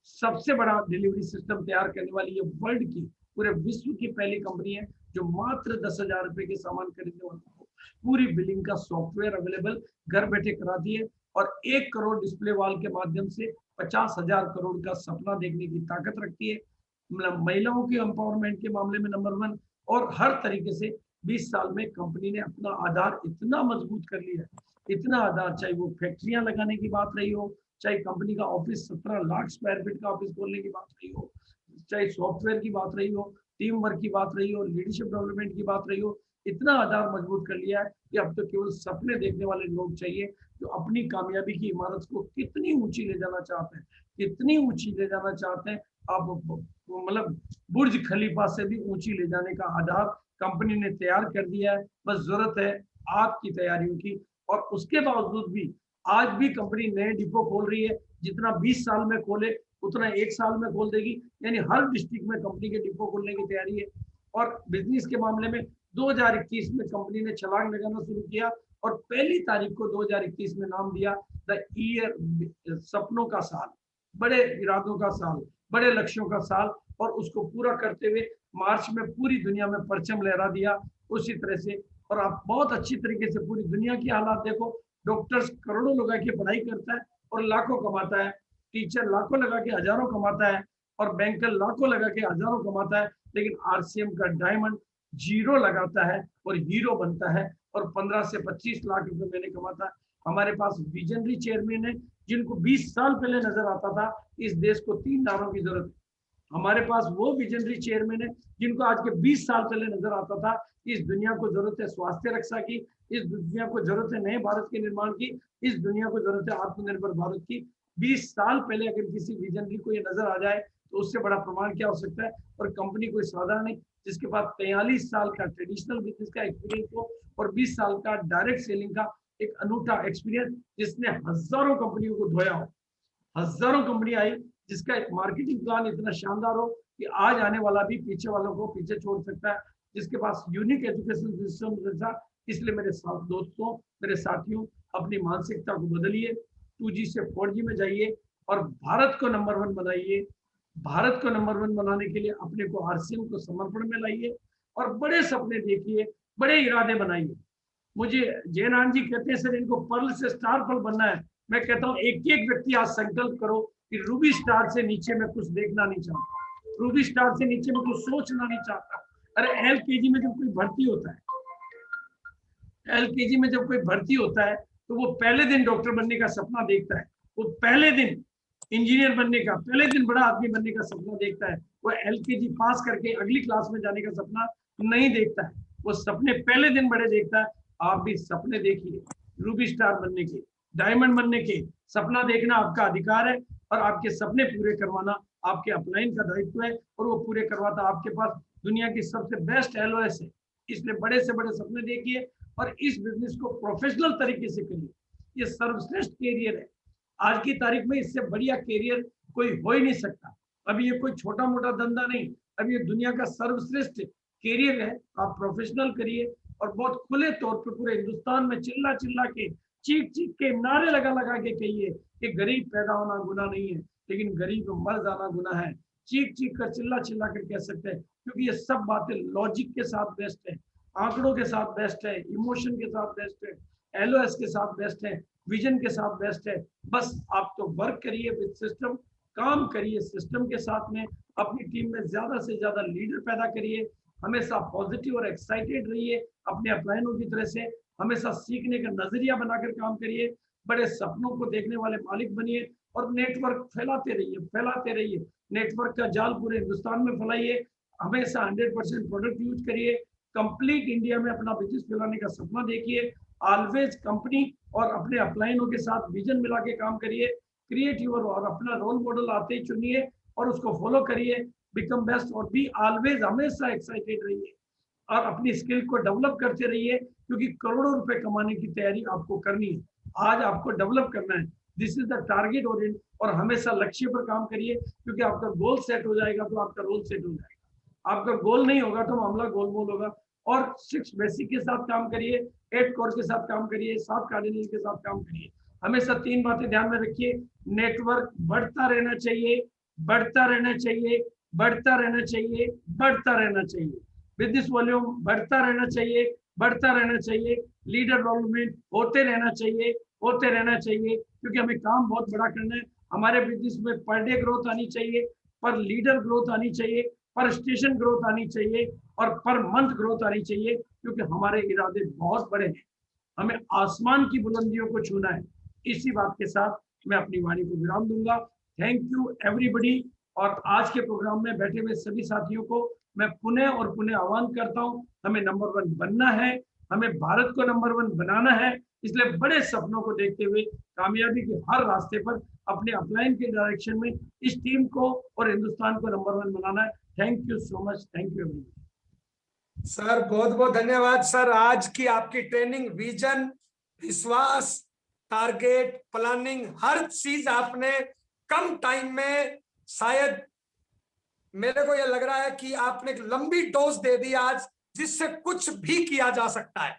सबसे बड़ा डिलीवरी सिस्टम तैयार करने वाली ये वर्ल्ड की, पूरे विश्व की पहली कंपनी है जो मात्र 10,000 रुपए के सामान खरीदने वालों को पूरी बिलिंग का सॉफ्टवेयर अवेलेबल घर बैठे कराती है। और 1 करोड़ डिस्प्ले वॉल के माध्यम से 50,000 करोड़ का सपना देखने की ताकत रखती है। मतलब महिलाओं की एम्पावरमेंट के मामले में नंबर 1। और हर तरीके से 20 साल में कंपनी ने अपना आधार इतना मजबूत कर लिया है, इतना आधार, चाहे वो फैक्ट्रियां लगाने की बात रही हो, चाहे कंपनी का ऑफिस 17 लाख स्क्वायर फीट का ऑफिस खोलने की बात रही हो, चाहे सॉफ्टवेयर की बात रही हो, टीम वर्क की बात रही हो, लीडरशिप डेवलपमेंट की बात रही हो, इतना आधार मजबूत कर लिया है कि अब तो केवल सपने देखने वाले लोग चाहिए जो अपनी कामयाबी की इमारत को कितनी ऊंची ले जाना चाहते हैं, कितनी ऊंची ले जाना चाहते हैं। आप मतलब बुर्ज खलीफा से भी ऊंची ले जाने का आधार कंपनी ने तैयार कर दिया है। बस जरूरत है आपकी तैयारियों की। और उसके बावजूद भी आज भी कंपनी नए डिपो खोल रही है, जितना 20 साल में खोले उतना 1 साल में खोल देगी, यानी हर डिस्ट्रिक्ट में कंपनी के डिपो खोलने की तैयारी है। और बिजनेस के मामले में 2021 में कंपनी ने छलांग लगाना शुरू किया और पहली तारीख को 2021 में नाम दिया द ईयर, सपनों का साल, बड़े इरादों का साल, बड़े लक्ष्यों का साल। और उसको पूरा करते हुए मार्च में पूरी दुनिया में परचम लहरा दिया उसी तरह से। और आप बहुत अच्छी तरीके से पूरी दुनिया की हालात देखो, डॉक्टर्स करोड़ों लगा के पढ़ाई करता है और लाखों कमाता है, टीचर लाखों लगा के हजारों कमाता है, और बैंकर लाखों लगा के हजारों कमाता है, लेकिन आरसीएम का डायमंड 0 लगाता है और हीरो बनता है और 15 से 25 लाख रुपए महीने कमाता है। हमारे पास विजनरी चेयरमैन है जिनको 20 साल पहले नजर आता था इस देश को 3 नारों की जरूरत है। हमारे पास वो विजनरी चेयरमैन है जिनको आज के 20 साल पहले नजर आता था इस दुनिया को जरूरत है स्वास्थ्य रक्षा की, इस दुनिया को जरूरत है नए भारत के निर्माण की, इस दुनिया को जरूरत है आत्मनिर्भर भारत की। 20 साल पहले अगर किसी विजनरी को ये नजर आ जाए तो उससे बड़ा प्रमाण क्या हो सकता है। और कंपनी कोई साधारण नहीं, जिसके पास 43 साल का ट्रेडिशनल बिजनेस का एक्सपीरियंस हो और 20 साल का डायरेक्ट सेलिंग का एक अनूठा एक्सपीरियंस, जिसने हजारों कंपनियों को धोया हो, हजारों कंपनी आई, जिसका एक मार्केटिंग प्लान इतना शानदार हो कि आज आने वाला भी पीछे वालों को पीछे छोड़ सकता है, जिसके पास यूनिक एजुकेशन सिस्टम जैसा। इसलिए मेरे दोस्तों, मेरे साथियों, अपनी मानसिकता को बदलिए, 2G से 4G में जाइए और भारत को नंबर 1 बनाइए। भारत को नंबर 1 बनाने के लिए अपने को आरसीएम को समर्पण में लाइए और बड़े सपने देखिए, बड़े इरादे बनाइए। मुझे जयनान जी कहते हैं सर इनको पर्ल से स्टार पर्ल बनना है। मैं कहता हूँ एक एक व्यक्ति आज संकल्प करो कि रूबी स्टार से नीचे मैं कुछ देखना नहीं चाहता, रूबी स्टार से नीचे मैं कुछ सोचना नहीं चाहता। अरे एलकेजी में जब कोई भर्ती होता है, एलकेजी में जब कोई भर्ती होता है तो वो पहले दिन डॉक्टर बनने का सपना देखता है, वो पहले दिन इंजीनियर बनने का, पहले दिन बड़ा आदमी बनने का सपना देखता है। वो एलकेजी पास करके अगली क्लास में जाने का सपना नहीं देखता है, वो सपने पहले दिन बड़े देखता है। आप भी सपने देखिए, रूबी स्टार बनने के, डायमंड बनने के। सपना देखना आपका अधिकार है और आपके सपने पूरे करवाना आपके अपलाइन का दायित्व है, और वो पूरे करवाता आपके पास दुनिया की सबसे बेस्ट LOS है। इसलिए बड़े से बड़े सपने देखिए और इस बिजनेस को प्रोफेशनल तरीके से करिए। ये सर्वश्रेष्ठ कैरियर है, आज की तारीख में इससे बढ़िया कैरियर कोई हो ही नहीं सकता। अभी ये कोई छोटा मोटा धंधा नहीं, अभी ये दुनिया का सर्वश्रेष्ठ कैरियर है। आप प्रोफेशनल करिए और बहुत खुले तौर पे पूरे हिंदुस्तान में चिल्ला चिल्ला के, चीख चीख के, नारे लगा लगा के कहिए कि गरीब पैदा होना गुनाह नहीं है, लेकिन गरीब मर जाना गुनाह है। चीख चीख कर, चिल्ला चिल्ला कर कह सकते हैं, क्योंकि ये सब बातें लॉजिक के साथ बेस्ट है, आंकड़ों के साथ बेस्ट है, इमोशन के साथ बेस्ट है, LOS के साथ बेस्ट है, विजन के साथ बेस्ट है। बस आप तो वर्क करिए विद सिस्टम, काम करिए सिस्टम के साथ में, अपनी टीम में ज्यादा से ज्यादा लीडर पैदा करिए, हमेशा पॉजिटिव और एक्साइटेड रहिए अपने अपलाइनों की तरह से, हमेशा सीखने का नजरिया बनाकर काम करिए, बड़े सपनों को देखने वाले मालिक बनिए और नेटवर्क फैलाते रहिए, नेटवर्क का जाल पूरे हिंदुस्तान में फैलाइए, हमेशा 100% प्रोडक्ट यूज करिए, कंप्लीट इंडिया में अपना बिजनेस फैलाने का सपना देखिए, ऑलवेज कंपनी और अपने अपलाइनों के साथ विजन मिला के काम करिए, क्रिएटिव और अपना रोल मॉडल आते ही चुनिए और उसको फॉलो करिए, बिकम बेस्ट और बी ऑलवेज, हमेशा एक्साइटेड रहिए और अपनी स्किल को डेवलप करते रहिए, क्योंकि करोड़ों रुपए कमाने की तैयारी आपको करनी है, आज आपको डेवलप करना है, this is the target Orient, और हमेशा लक्ष्य पर काम करिए, क्योंकि आपका गोल सेट हो जाएगा तो आपका रोल सेट हो जाएगा, आपका गोल नहीं होगा तो मामला गोलमोल होगा। और 6 बेसिक के साथ काम करिए, 8 कोर के साथ काम करिए, 7 कार्डिनल के साथ काम करिए, हमेशा 3 बातें ध्यान में रखिए, नेटवर्क बढ़ता रहना चाहिए, बढ़ता रहना चाहिए, बढ़ता रहना चाहिए, बढ़ता रहना चाहिए, बिजनेस वॉल्यूम बढ़ता रहना चाहिए, बढ़ता रहना चाहिए, लीडर डेवलपमेंट होते रहना चाहिए, होते रहना चाहिए, क्योंकि हमें काम बहुत बड़ा करना है, हमारे बिजनेस में पर डे ग्रोथ आनी चाहिए, पर लीडर ग्रोथ आनी चाहिए, पर स्टेशन ग्रोथ आनी चाहिए और पर मंथ ग्रोथ आनी चाहिए, क्योंकि हमारे इरादे बहुत बड़े हैं, हमें आसमान की बुलंदियों को छूना है। इसी बात के साथ मैं अपनी वाणी को विराम दूंगा। Thank you everybody. और आज के प्रोग्राम में बैठे हुए सभी साथियों को मैं पुनः और पुनः आह्वान करता हूं, हमें नंबर 1 बनना है, हमें भारत को नंबर 1 बनाना है, इसलिए बड़े सपनों को देखते हुए कामयाबी के हर रास्ते पर अपने अपलाइन के डायरेक्शन में इस टीम को और हिंदुस्तान को नंबर 1 बनाना है। Thank you so much, thank you everyone. Sir बहुत बहुत धन्यवाद सर, आज की आपकी ट्रेनिंग, विजन, विश्वास, टारगेट, प्लानिंग, हर चीज आपने कम टाइम में, शायद मेरे को यह लग रहा है कि आपने एक लंबी डोज दे दी आज, जिससे कुछ भी किया जा सकता है।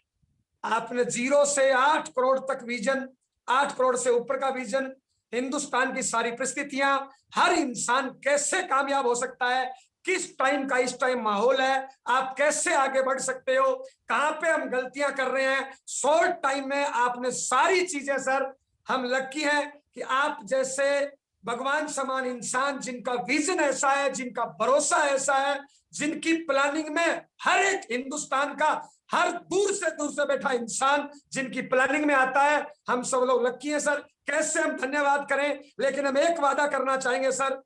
आपने 0 से 8 करोड़ तक विजन, 8 करोड़ से ऊपर का विजन, हिंदुस्तान की सारी परिस्थितियां, हर इंसान कैसे कामयाब हो सकता है, किस टाइम का इस टाइम माहौल है, आप कैसे आगे बढ़ सकते हो, कहां पे हम गलतियां कर रहे हैं, शॉर्ट टाइम में आपने सारी चीजें, सर हम लकी हैं कि आप जैसे भगवान समान इंसान, जिनका विजन ऐसा है, जिनका भरोसा ऐसा है, जिनकी प्लानिंग में हर एक हिंदुस्तान का हर दूर से बैठा इंसान जिनकी प्लानिंग में आता है, हम सब लोग लकी हैं सर। कैसे हम धन्यवाद करें, लेकिन हम एक वादा करना चाहेंगे सर,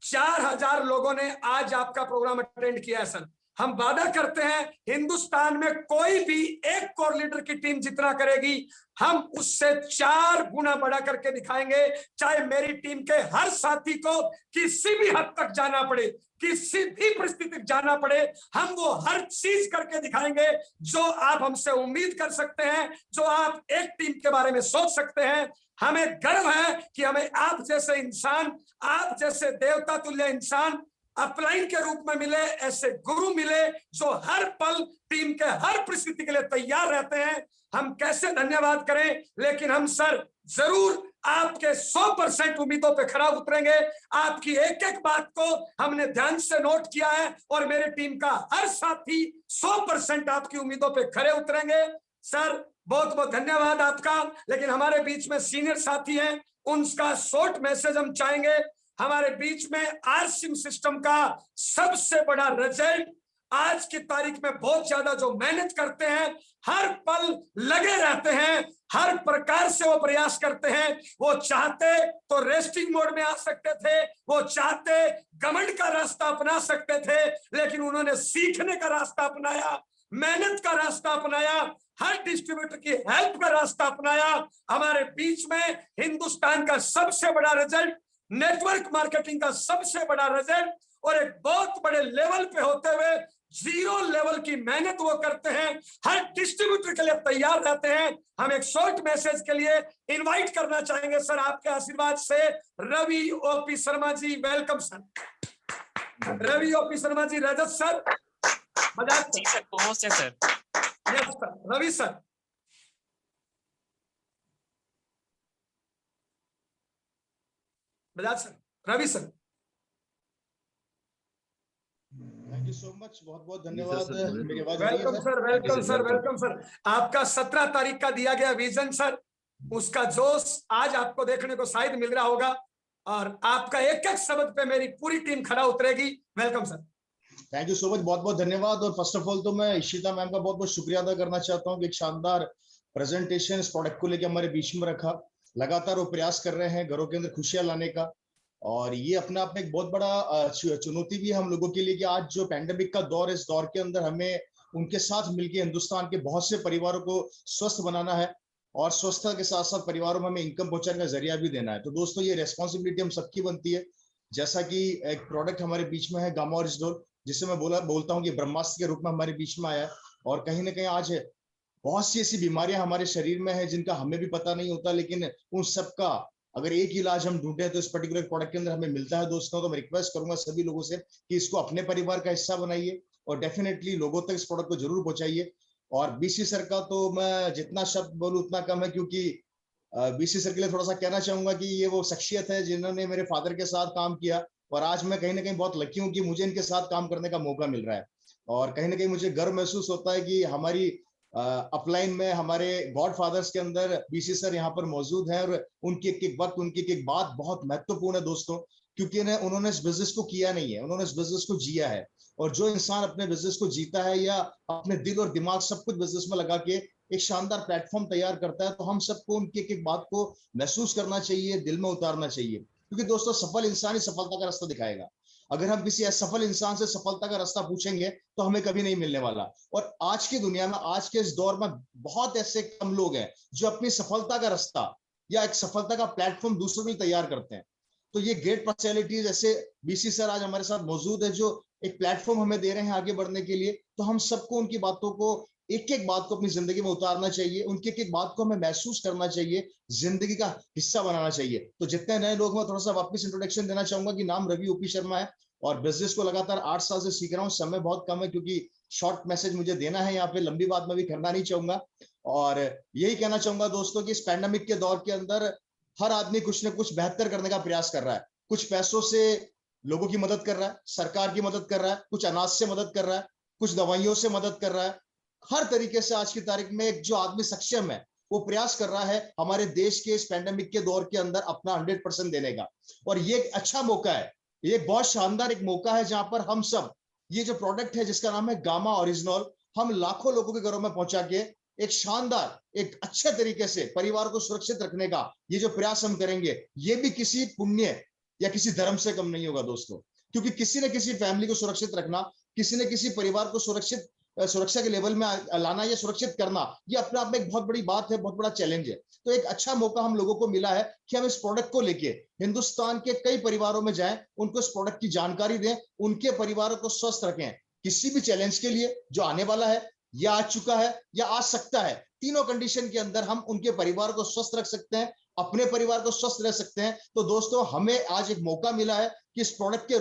4000 लोगों ने आज आपका प्रोग्राम अटेंड किया है सर। हम वादा करते हैं हिंदुस्तान में कोई भी एक कोर लीडर की टीम जितना करेगी, हम उससे 4 गुना बढ़ा करके दिखाएंगे, चाहे मेरी टीम के हर साथी को किसी भी हद तक जाना पड़े, किसी भी परिस्थिति जाना पड़े, हम वो हर चीज करके दिखाएंगे जो आप हमसे उम्मीद कर सकते हैं, जो आप एक टीम के बारे में सोच सकते हैं। हमें गर्व है कि हमें आप जैसे इंसान, आप जैसे देवता तुल्य इंसान अपलाइन के रूप में मिले, ऐसे गुरु मिले जो हर पल टीम के हर परिस्थिति के लिए तैयार रहते हैं। हम कैसे धन्यवाद करें, लेकिन हम सर जरूर आपके 100% उम्मीदों पे खरा उतरेंगे। आपकी एक एक बात को हमने ध्यान से नोट किया है और मेरे टीम का हर साथी 100% आपकी उम्मीदों पे खरे उतरेंगे। सर बहुत बहुत धन्यवाद आपका। लेकिन हमारे बीच में सीनियर साथी हैं, उनका शॉर्ट मैसेज हम चाहेंगे। हमारे बीच में आरसिम सिस्टम का सबसे बड़ा रिजल्ट, आज की तारीख में बहुत ज्यादा जो मेहनत करते हैं, हर पल लगे रहते हैं, हर प्रकार से वो प्रयास करते हैं। वो चाहते तो रेस्टिंग मोड में आ सकते थे, वो चाहते घमंड का रास्ता अपना सकते थे, लेकिन उन्होंने सीखने का रास्ता अपनाया, मेहनत का रास्ता अपनाया, हर डिस्ट्रीब्यूटर की हेल्प का रास्ता अपनाया। हमारे बीच में हिंदुस्तान का सबसे बड़ा रिजल्ट, नेटवर्क मार्केटिंग का सबसे बड़ा रिजल्ट, और एक बहुत बड़े लेवल पे होते हुए 0 लेवल की मेहनत वो करते हैं, हर डिस्ट्रीब्यूटर के लिए तैयार रहते हैं। हम एक शॉर्ट मैसेज के लिए इनवाइट करना चाहेंगे सर, आपके आशीर्वाद से Ravi OP Sharma ji, welcome sir. Ravi OP Sharma ji, Rajat sir, जी सर, पहुंच है sir. Yes sir, Ravi sir, Bajaj sir, Ravi sir. Thank you so much, बहुत बहुत धन्यवाद। मेरी आवाज आ रही है welcome sir, welcome sir, welcome sir. आपका 17 तारीख का दिया गया विजन सर, उसका जोश आज आपको देखने को शायद मिल रहा होगा। और आपका एक एक शब्द पे मेरी पूरी टीम खड़ा उतरेगी। Welcome sir. Thank you so much, बहुत बहुत धन्यवाद। और फर्स्ट ऑफ ऑल तो मैं इशिता मैम का बहुत बहुत शुक्रिया अदा करना चाहता हूँ कि एक शानदार प्रेजेंटेशन इस प्रोडक्ट को लेकर हमारे बीच में रखा। लगातार वो प्रयास कर रहे हैं घरों के अंदर खुशियां लाने का, और ये अपने आप में एक बहुत बड़ा चुनौती भी है हम लोगों के लिए कि आज जो पैंडेमिक का दौर है, इस दौर के अंदर हमें उनके साथ मिलकर हिंदुस्तान के बहुत से परिवारों को स्वस्थ बनाना है, और स्वस्थता के साथ साथ परिवारों में हमें इनकम पहुंचाने का जरिया भी देना है। तो दोस्तों, ये रेस्पॉन्सिबिलिटी हम सबकी बनती है। जैसा कि एक प्रोडक्ट हमारे बीच में है गामा ओरिजिनल, जिसे मैं बोलता हूँ कि ब्रह्मास्त्र के रूप में हमारे बीच में आया है, और कहीं ना कहीं आज बहुत सी ऐसी बीमारियां हमारे शरीर में है जिनका हमें भी पता नहीं होता, लेकिन उन सब का अगर एक इलाज हम ढूंढे तो इस पर्टिकुलर प्रोडक्ट के अंदर हमें मिलता है। दोस्तों, तो मैं रिक्वेस्ट करूंगा सभी लोगों से कि इसको अपने परिवार का हिस्सा बनाइए और डेफिनेटली लोगों तक इस प्रोडक्ट को जरूर पहुंचाइए। और बीसी सर का तो मैं जितना शब्द बोलूं उतना कम है, क्योंकि बीसी सर के लिए थोड़ा सा कहना चाहूंगा कि ये वो शख्सियत है जिन्होंने मेरे फादर के साथ काम किया, और आज मैं कहीं ना कहीं बहुत लकी हूँ कि मुझे इनके साथ काम करने का मौका मिल रहा है। और कहीं ना कहीं मुझे गर्व महसूस होता है कि हमारी अपलाइन में हमारे गॉड फादर्स के अंदर बीसी सर यहाँ पर मौजूद हैं, और उनकी एक वक्त, उनकी एक बात बहुत महत्वपूर्ण है दोस्तों, क्योंकि उन्होंने इस बिजनेस को किया नहीं है, उन्होंने इस बिजनेस को जिया है। और जो इंसान अपने बिजनेस को जीता है या अपने दिल और दिमाग सब कुछ बिजनेस में लगा के एक शानदार प्लेटफॉर्म तैयार करता है, तो हम सबको उनकी एक बात को महसूस करना चाहिए, दिल में उतारना चाहिए। क्योंकि दोस्तों, सफल इंसान ही सफलता का रास्ता दिखाएगा। अगर हम किसी असफल इंसान से सफलता का रास्ता पूछेंगे तो हमें कभी नहीं मिलने वाला। और आज की दुनिया में, आज के इस दौर में बहुत ऐसे कम लोग हैं जो अपनी सफलता का रास्ता या एक सफलता का प्लेटफॉर्म दूसरों के लिए तैयार करते हैं। तो ये ग्रेट पर्सनैलिटीज जैसे बीसी सर आज हमारे साथ मौजूद है, जो एक प्लेटफॉर्म हमें दे रहे हैं आगे बढ़ने के लिए। तो हम सबको उनकी बातों को, एक एक बात को अपनी जिंदगी में उतारना चाहिए, उनकी एक एक बात को हमें महसूस करना चाहिए, जिंदगी का हिस्सा बनाना चाहिए। तो जितने नए लोग, मैं थोड़ा सा वापस इंट्रोडक्शन देना चाहूंगा कि नाम रवि ओपी शर्मा है, और बिजनेस को लगातार 8 साल से सीख रहा हूँ। समय बहुत कम है क्योंकि शॉर्ट मैसेज मुझे देना है यहाँ पे, लंबी बात मैं भी करना नहीं चाहूंगा। और यही कहना चाहूंगा दोस्तों कि इस पैंडेमिक के दौर के अंदर हर आदमी कुछ न कुछ बेहतर करने का प्रयास कर रहा है। कुछ पैसों से लोगों की मदद कर रहा है, सरकार की मदद कर रहा है, कुछ अनाज से मदद कर रहा है, कुछ दवाइयों से मदद कर रहा है। हर तरीके से आज की तारीख में एक जो आदमी सक्षम है वो प्रयास कर रहा है हमारे देश के इस पैंडेमिक के दौर के अंदर अपना 100% देने का। और ये एक अच्छा मौका है, ये बहुत शानदार एक मौका है जहां पर हम सब, ये जो प्रोडक्ट है जिसका नाम है गामा ओरिजिनल, हम लाखों लोगों के घरों में पहुंचा के एक शानदार, एक अच्छे तरीके से परिवार को सुरक्षित रखने का ये जो प्रयास हम करेंगे, ये भी किसी पुण्य या किसी धर्म से कम नहीं होगा दोस्तों। क्योंकि किसी न किसी फैमिली को सुरक्षित रखना, किसी न किसी परिवार को सुरक्षा के लेवल में लाना या सुरक्षित करना, ये अपने आप में एक बहुत बड़ी बात है, बहुत बड़ा चैलेंज है। तो एक अच्छा मौका हम लोगों को मिला है कि हम इस प्रोडक्ट को लेके हिंदुस्तान के कई परिवारों में जाएं, उनको इस प्रोडक्ट की जानकारी दें, उनके परिवारों को स्वस्थ रखें किसी भी चैलेंज के लिए जो आने वाला है या आ चुका है या आ सकता है। तीनों कंडीशन के अंदर हम उनके परिवार को स्वस्थ रख सकते हैं, अपने परिवार को स्वस्थ रह सकते हैं। तो दोस्तों, हमें आज एक मौका मिला है कि इस प्रोडक्ट के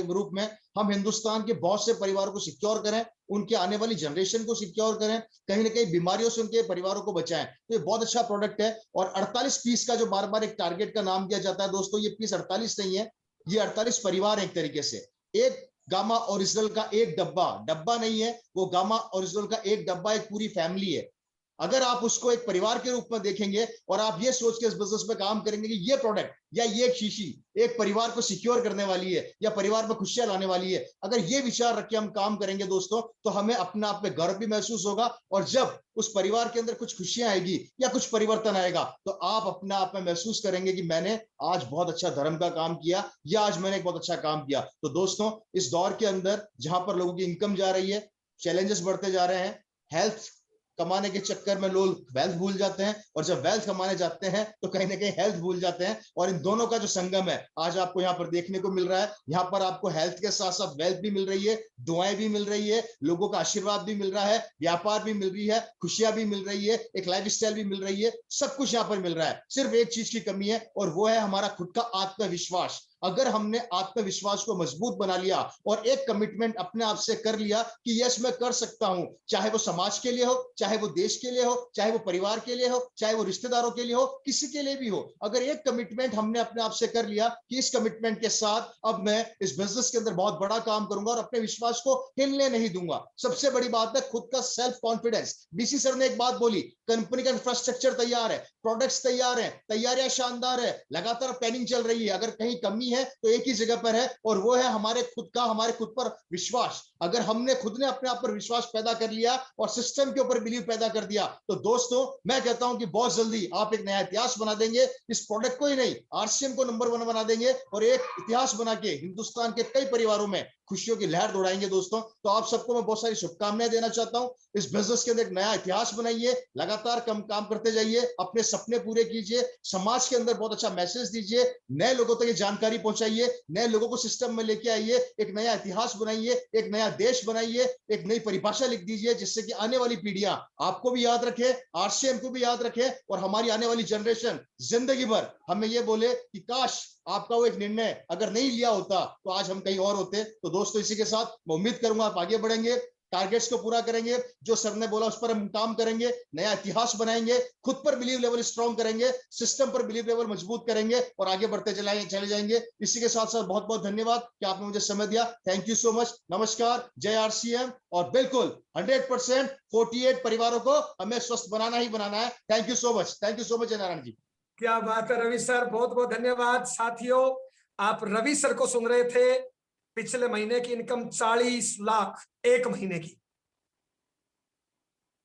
रूप में हम हिंदुस्तान के बहुत से परिवारों को सिक्योर करें, उनके आने वाली जनरेशन को सिक्योर करें, कहीं ना कहीं बीमारियों से उनके परिवारों को बचाएं। तो ये बहुत अच्छा प्रोडक्ट है। और 48 पीस का जो बार बार एक टारगेट का नाम दिया जाता है दोस्तों, ये पीस 48 नहीं है, ये 48 परिवार है। एक तरीके से एक गामा ओरिजिनल का एक डब्बा नहीं है, वो गामा ओरिजिनल का एक डब्बा एक पूरी फैमिली है। अगर आप उसको एक परिवार के रूप में देखेंगे और आप ये सोच के इस बिजनेस में काम करेंगे कि ये प्रोडक्ट या ये एक शीशी एक परिवार को सिक्योर करने वाली है या परिवार में खुशियां लाने वाली है, अगर ये विचार रख के हम काम करेंगे दोस्तों, तो हमें अपने आप में गर्व भी महसूस होगा। और जब उस परिवार के अंदर कुछ खुशियां आएगी या कुछ परिवर्तन आएगा, तो आप अपने आप में महसूस करेंगे कि मैंने आज बहुत अच्छा धर्म का काम किया या आज मैंने एक बहुत अच्छा काम किया। तो दोस्तों, इस दौर के अंदर जहां पर लोगों की इनकम जा रही है, चैलेंजेस बढ़ते जा रहे हैं, हेल्थ कमाने के चक्कर में लोग वेल्थ भूल जाते हैं, और जब वेल्थ कमाने जाते हैं तो कहीं ना कहीं हेल्थ भूल जाते हैं। और इन दोनों का जो संगम है आज आपको यहाँ पर देखने को मिल रहा है। यहाँ पर आपको हेल्थ के साथ साथ वेल्थ भी मिल रही है, दुआएं भी मिल रही है, लोगों का आशीर्वाद भी मिल रहा है, व्यापार भी मिल रही है, खुशियां भी मिल रही है, एक लाइफ स्टाइल भी मिल रही है, सब कुछ यहाँ पर मिल रहा है। सिर्फ एक चीज की कमी है और वो है हमारा खुद का आत्मविश्वास। अगर हमने आत्मविश्वास को मजबूत बना लिया और एक कमिटमेंट अपने आप से कर लिया कि यस मैं कर सकता हूं, चाहे वो समाज के लिए हो, चाहे वो देश के लिए हो, चाहे वो परिवार के लिए हो, चाहे वो रिश्तेदारों के लिए हो, किसी के लिए भी हो, अगर एक कमिटमेंट हमने अपने आप से कर लिया कि इस कमिटमेंट के साथ अब मैं इस बिजनेस के अंदर बहुत बड़ा काम करूंगा और अपने विश्वास को हिलने नहीं दूंगा। सबसे बड़ी बात है खुद का सेल्फ कॉन्फिडेंस। डीसी सर ने एक बात बोली, कंपनी का इंफ्रास्ट्रक्चर तैयार है, प्रोडक्ट्स तैयार है, तैयारियां शानदार है, लगातार प्लानिंग चल रही है, अगर कहीं कमी है तो एक ही जगह पर है और वो है हमारे खुद पर विश्वास। अगर हमने खुद ने अपने आप पर विश्वास पैदा कर लिया और सिस्टम के ऊपर बिलीव पैदा कर दिया तो दोस्तों मैं कहता हूं कि बहुत जल्दी आप एक नया इतिहास बना देंगे। इस प्रोडक्ट को ही नहीं, आरसीएम को नंबर 1 बना देंगे और एक इतिहास बना के हिंदुस्तान के कई परिवारों में खुशियों की लहर दौड़ाएंगे। दोस्तों तो आप सबको मैं बहुत सारी शुभकामनाएं देना चाहता हूं। इस बिजनेस के अंदर एक नया इतिहास बनाइए, लगातार काम करते जाइए, अपने सपने पूरे कीजिए, समाज के अंदर बहुत अच्छा मैसेज दीजिए, नए लोगों तक ये जानकारी पहुंचाइए, नए लोगों को सिस्टम में लेके आइए, एक नया इतिहास बनाइए, एक नया देश बनाइए, एक नई परिभाषा लिख दीजिए जिससे कि आने वाली पीढ़ियां आपको भी याद रखे, आरसीएम को भी याद रखे और हमारी आने वाली जनरेशन जिंदगी भर हमें ये बोले कि काश आपका वो एक निर्णय अगर नहीं लिया होता तो आज हम कहीं और होते। तो दोस्तों इसी के साथ मैं उम्मीद करूंगा आप आगे बढ़ेंगे, टारगेट्स को पूरा करेंगे, जो सर ने बोला उस पर हम काम करेंगे, नया इतिहास बनाएंगे, खुद पर बिलीव लेवल स्ट्रॉन्ग करेंगे, सिस्टम पर बिलीव लेवल मजबूत करेंगे और आगे बढ़ते चले जाएंगे। इसी के साथ साथ बहुत बहुत धन्यवाद कि आपने मुझे समय दिया। Thank you so much. नमस्कार, जय आरसीएम। और बिल्कुल 100% 48 परिवारों को हमें स्वस्थ बनाना ही बनाना है। Thank you so much, thank you so much जय नारायण जी। क्या बात है रवि सर, बहुत बहुत धन्यवाद। साथियों आप रवि सर को सुन रहे थे। पिछले महीने की इनकम 40 लाख एक महीने की,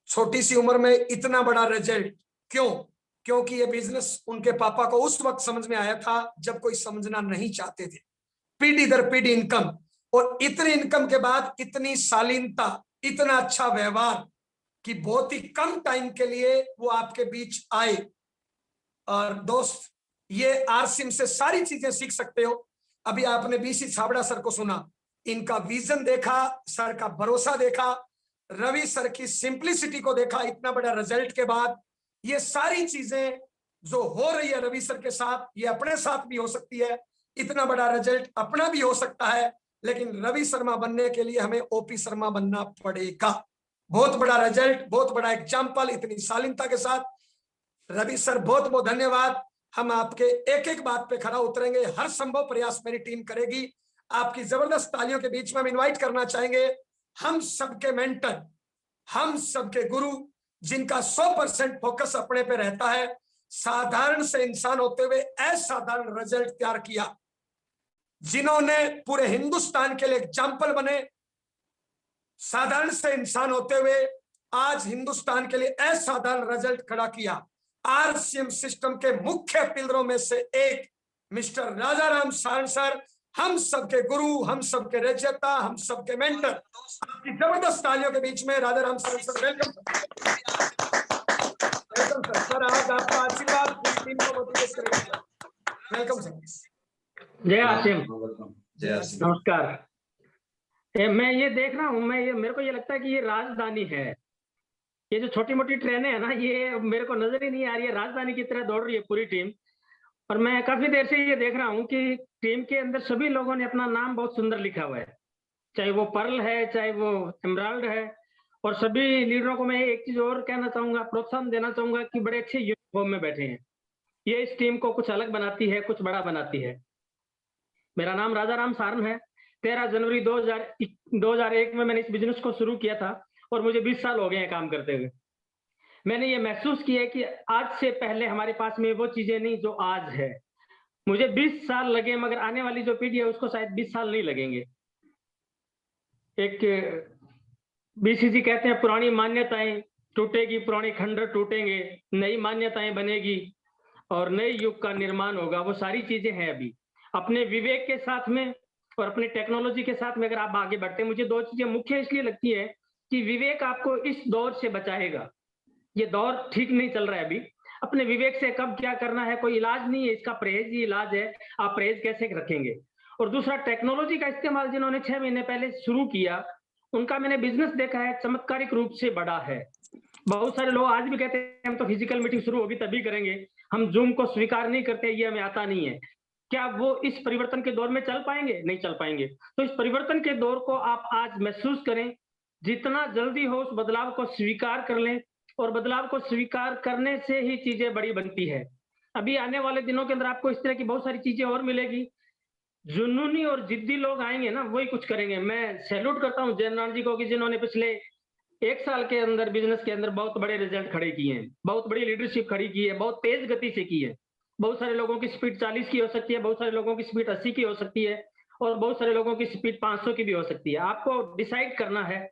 छोटी सी उम्र में इतना बड़ा रिजल्ट। क्यों? क्योंकि ये बिजनेस उनके पापा को उस वक्त समझ में आया था जब कोई समझना नहीं चाहते थे। पीढ़ी दर पीढ़ी इनकम, और इतनी इनकम के बाद इतनी शालीनता, इतना अच्छा व्यवहार कि बहुत ही कम टाइम के लिए वो आपके बीच आए। और दोस्त ये आरसीएम से सारी चीजें सीख सकते हो। अभी आपने बीसी छाबड़ा सर को सुना, इनका विजन देखा, सर का भरोसा देखा, रवि सर की सिंप्लिसिटी को देखा। इतना बड़ा रिजल्ट के बाद ये सारी चीजें जो हो रही है रवि सर के साथ, ये अपने साथ भी हो सकती है। इतना बड़ा रिजल्ट अपना भी हो सकता है, लेकिन रवि शर्मा बनने के लिए हमें ओपी शर्मा बनना पड़ेगा। बहुत बड़ा रिजल्ट, बहुत बड़ा एग्जाम्पल, इतनी शालीनता के साथ। रवि सर बहुत बहुत धन्यवाद। हम आपके एक एक बात पे खरा उतरेंगे, हर संभव प्रयास मेरी टीम करेगी। आपकी जबरदस्त तालियों के बीच में हम इनवाइट करना चाहेंगे हम सबके मेंटर, हम सबके गुरु, जिनका 100% फोकस अपने पे रहता है, साधारण से इंसान होते हुए असाधारण रिजल्ट तैयार किया, जिन्होंने पूरे हिंदुस्तान के लिए एग्जाम्पल बने, साधारण से इंसान होते हुए आज हिंदुस्तान के लिए असाधारण रिजल्ट खड़ा किया। आरसीएम सिस्टम के मुख्य पिलरों में से एक मिस्टर राजाराम सारण सर, हम सबके गुरु, हम सबके रचयिता, हम सबके मेंटर। आपकी जबरदस्त तालियों के बीच में Rajaram Saran sir, welcome sir. आज आपका आशीर्वाद पूरी टीम को मोटिवेट करेगा। Welcome sir. जय आसिम, नमस्कार। मैं ये देख रहा हूँ, मेरे को ये लगता है कि ये राजधानी है। ये जो छोटी मोटी ट्रेनें है ना, ये मेरे को नजर ही नहीं आ रही है, राजधानी की तरह दौड़ रही है पूरी टीम। और मैं काफी देर से ये देख रहा हूँ कि टीम के अंदर सभी लोगों ने अपना नाम बहुत सुंदर लिखा हुआ है, चाहे वो पर्ल है, चाहे वो एमराल्ड है। और सभी लीडरों को मैं एक चीज और कहना चाहूंगा, प्रोत्साहन देना चाहूंगा कि बड़े अच्छे यूनिफॉर्म में बैठे हैं। ये इस टीम को कुछ अलग बनाती है, कुछ बड़ा बनाती है। मेरा नाम राजाराम सारण है। 13 जनवरी 2001 में मैंने इस बिजनेस को शुरू किया था और मुझे 20 साल हो गए हैं काम करते हुए। मैंने ये महसूस किया है कि आज से पहले हमारे पास में वो चीजें नहीं जो आज है। मुझे 20 साल लगे, मगर आने वाली जो पीढ़ी है उसको शायद 20 साल नहीं लगेंगे। एक बीसीजी कहते हैं पुरानी मान्यताएं टूटेगी, पुराने खंडर टूटेंगे, नई मान्यताएं बनेगी और नए युग का निर्माण होगा। वो सारी चीजें हैं अभी। अपने विवेक के साथ में और अपने टेक्नोलॉजी के साथ में अगर आप आगे बढ़ते हैं, मुझे दो चीजें मुख्य इसलिए लगती है कि विवेक आपको इस दौर से बचाएगा। ये दौर ठीक नहीं चल रहा है अभी। अपने विवेक से कब क्या करना है कोई इलाज नहीं है, इसका परहेज ही इलाज है। आप परहेज कैसे रखेंगे। और दूसरा, टेक्नोलॉजी का इस्तेमाल जिन्होंने 6 महीने पहले शुरू किया, उनका मैंने बिजनेस देखा है, चमत्कारिक रूप से बड़ा है। बहुत सारे लोग आज भी कहते हैं हम तो फिजिकल मीटिंग शुरू होगी तभी करेंगे, हम जूम को स्वीकार नहीं करते, ये हमें आता नहीं है। क्या वो इस परिवर्तन के दौर में चल पाएंगे? नहीं चल पाएंगे। तो इस परिवर्तन के दौर को आप आज महसूस करें, जितना जल्दी हो उस बदलाव को स्वीकार कर लें, और बदलाव को स्वीकार करने से ही चीजें बड़ी बनती है। अभी आने वाले दिनों के अंदर आपको इस तरह की बहुत सारी चीजें और मिलेगी। जुनूनी और जिद्दी लोग आएंगे ना, वही कुछ करेंगे। मैं सैल्यूट करता हूँ जयनारायण जी को कि जिन्होंने पिछले 1 साल के अंदर बिजनेस के अंदर बहुत बड़े रिजल्ट खड़े किए हैं, बहुत बड़ी लीडरशिप खड़ी की है, बहुत तेज गति से की है। बहुत सारे लोगों की स्पीड 40 की हो सकती है, बहुत सारे लोगों की स्पीड 80 की हो सकती है, और बहुत सारे लोगों की स्पीड 500 की भी हो सकती है। आपको डिसाइड करना है।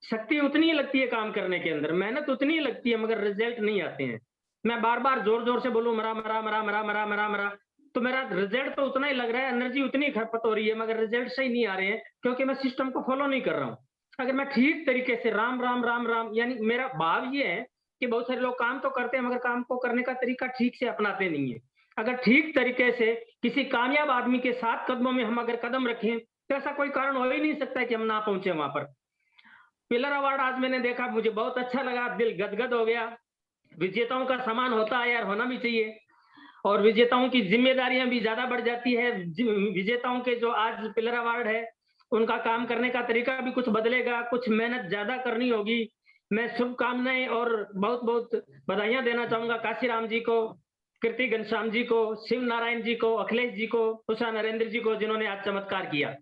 शक्ति उतनी ही लगती है काम करने के अंदर, मेहनत उतनी ही लगती है, मगर रिजल्ट नहीं आते हैं। मैं बार बार जोर जोर से बोलूं मरा मरा मरा मरा मरा मरा मरा, तो मेरा रिजल्ट तो उतना ही लग रहा है, एनर्जी उतनी खपत हो रही है, मगर रिजल्ट सही नहीं आ रहे हैं, क्योंकि मैं सिस्टम को फॉलो नहीं कर रहा हूँ। अगर मैं ठीक तरीके से राम राम राम राम, यानी मेरा भाव ये है कि बहुत सारे लोग काम तो करते हैं, मगर काम को करने का तरीका ठीक से अपनाते नहीं है। अगर ठीक तरीके से किसी कामयाब आदमी के 7 कदमों में हम अगर कदम रखें, तो ऐसा कोई कारण हो ही नहीं सकता है कि हम ना पहुंचे वहां पर। पिलर अवार्ड आज मैंने देखा, मुझे बहुत अच्छा लगा, दिल गदगद हो गया। विजेताओं का सम्मान होता है यार, होना भी चाहिए, और विजेताओं की जिम्मेदारियां भी ज्यादा बढ़ जाती है। विजेताओं के जो आज पिलर अवार्ड है, उनका काम करने का तरीका भी कुछ बदलेगा, कुछ मेहनत ज्यादा करनी होगी। मैं शुभकामनाएं और बहुत बहुत बधाइयां देना चाहूंगा काशीराम जी को, कीर्ति घनश्याम जी को, शिव नारायण जी को, अखिलेश जी को, उषा नरेंद्र जी को, जिन्होंने आज चमत्कार किया।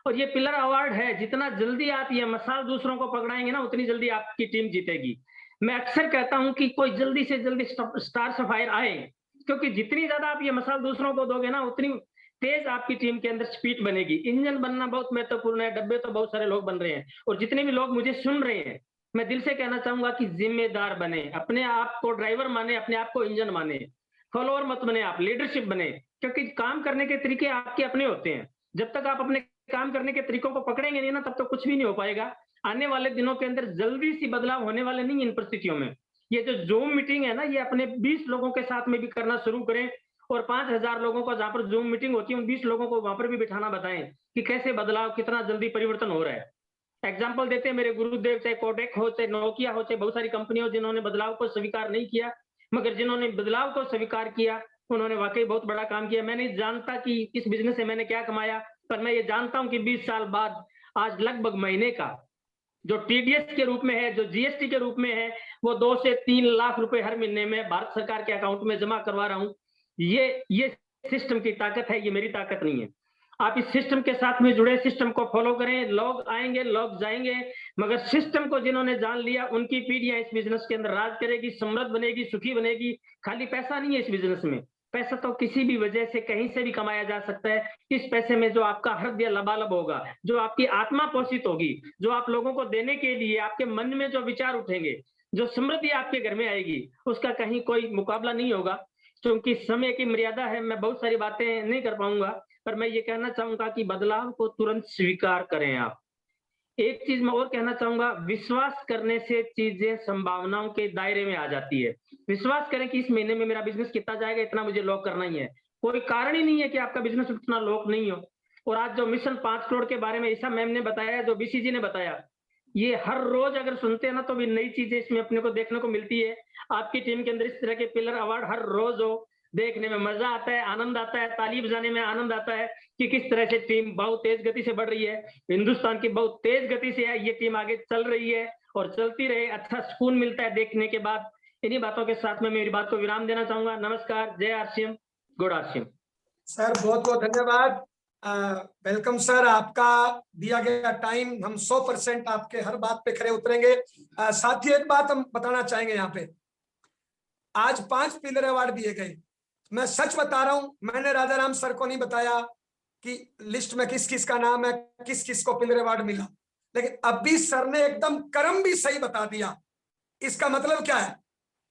और ये पिलर अवार्ड है, जितना जल्दी आप ये मसाल दूसरों को पकड़ाएंगे ना, उतनी जल्दी आपकी टीम जीतेगी। मैं अक्सर कहता हूं कि कोई जल्दी से जल्दी स्टार सफायर आए, क्योंकि जितनी ज्यादा आप ये मसाल दूसरों को दोगे ना, उतनी तेज आपकी टीम के अंदर स्पीड बनेगी। इंजन बनना बहुत महत्वपूर्ण है, डब्बे तो बहुत सारे लोग बन रहे हैं, और जितने भी लोग मुझे सुन रहे हैं, मैं दिल से कहना चाहूंगा कि जिम्मेदार बने, अपने आप को ड्राइवर माने, अपने आप को इंजन माने, फॉलोअर मत बने, आप लीडरशिप बने, क्योंकि काम करने के तरीके आपके अपने होते हैं। जब तक आप अपने काम करने के तरीकों को पकड़ेंगे नहीं ना, तब तक कुछ भी नहीं हो पाएगा। आने वाले दिनों के अंदर जल्दी सी बदलाव होने वाले नहीं इन परिस्थितियों में। ये जो जूम मीटिंग है ना, ये अपने 20 लोगों के साथ में भी करना शुरू करें, और 5000 लोगों को जहां पर जूम मीटिंग होती है, उन 20 लोगों को वहां पर भी बिठाना बताएं कि कैसे बदलाव, कितना जल्दी परिवर्तन हो रहा है। एग्जाम्पल देते हैं मेरे गुरुदेव, चाहे कोडेक हो, चाहे नोकिया हो, चाहे बहुत सारी कंपनियों जिन्होंने बदलाव को स्वीकार नहीं किया, मगर जिन्होंने बदलाव को स्वीकार किया, उन्होंने वाकई बहुत बड़ा काम किया। मैं नहीं जानता कि इस बिजनेस से मैंने क्या कमाया, पर मैं ये जानता हूं कि 20 साल बाद आज लगभग महीने का जो टीडीएस के रूप में है, जो जीएसटी के रूप में है, वो 2 से 3 लाख रुपए हर महीने में भारत सरकार के अकाउंट में जमा करवा रहा हूं। ये सिस्टम की ताकत है, ये मेरी ताकत नहीं है। आप इस सिस्टम के साथ में जुड़े, सिस्टम को फॉलो करें। लोग आएंगे, लोग जाएंगे, मगर सिस्टम को जिन्होंने जान लिया, उनकी पीढ़ियां इस बिजनेस के अंदर राज करेगी, समृद्ध बनेगी, सुखी बनेगी। खाली पैसा नहीं है इस बिजनेस में, पैसा तो किसी भी वजह से कहीं से भी कमाया जा सकता है। इस पैसे में जो आपका हृदय लबालब होगा, जो आपकी आत्मा पोषित होगी, जो आप लोगों को देने के लिए आपके मन में जो विचार उठेंगे, जो समृद्धि आपके घर में आएगी, उसका कहीं कोई मुकाबला नहीं होगा। क्योंकि समय की मर्यादा है, मैं बहुत सारी बातें नहीं कर पाऊंगा, पर मैं ये कहना चाहूंगा कि बदलाव को तुरंत स्वीकार करें। आप एक चीज मैं और कहना चाहूंगा, विश्वास करने से चीजें संभावनाओं के दायरे में आ जाती है। विश्वास करें कि इस महीने में मेरा बिजनेस कितना जाएगा, इतना मुझे लॉक करना ही है। कोई कारण ही नहीं है कि आपका बिजनेस उतना लॉक नहीं हो। और आज जो मिशन 5 करोड़ के बारे में ईसा मैम ने बताया, जो बीसी जी ने बताया, ये हर रोज अगर सुनते हैं ना, तो भी नई चीजें इसमें अपने को देखने को मिलती है। आपकी टीम के अंदर इस तरह के पिलर अवार्ड हर रोज हो, देखने में मजा आता है, आनंद आता है, ताली बजाने में आनंद आता है कि किस तरह से टीम बहुत तेज गति से बढ़ रही है। हिंदुस्तान की बहुत तेज गति से ये टीम आगे चल रही है और चलती रहे। अच्छा सुकून मिलता है देखने के बाद। इन्हीं बातों के साथ में मेरी बात को विराम देना चाहूंगा। नमस्कार, जय आरसीएम, गुड आरसीएम। सर बहुत बहुत धन्यवाद, वेलकम सर। आपका दिया गया टाइम, हम 100% आपके हर बात पे खरे उतरेंगे। साथ ही एक बात हम बताना चाहेंगे, यहाँ पे आज 5 पिलर अवार्ड दिए गए। मैं सच बता रहा हूं, मैंने राजा राम सर को नहीं बताया कि लिस्ट में किस किस का नाम है, किस किस को पिलर अवार्ड मिला, लेकिन अभी सर ने एकदम क्रम भी सही बता दिया। इसका मतलब क्या है,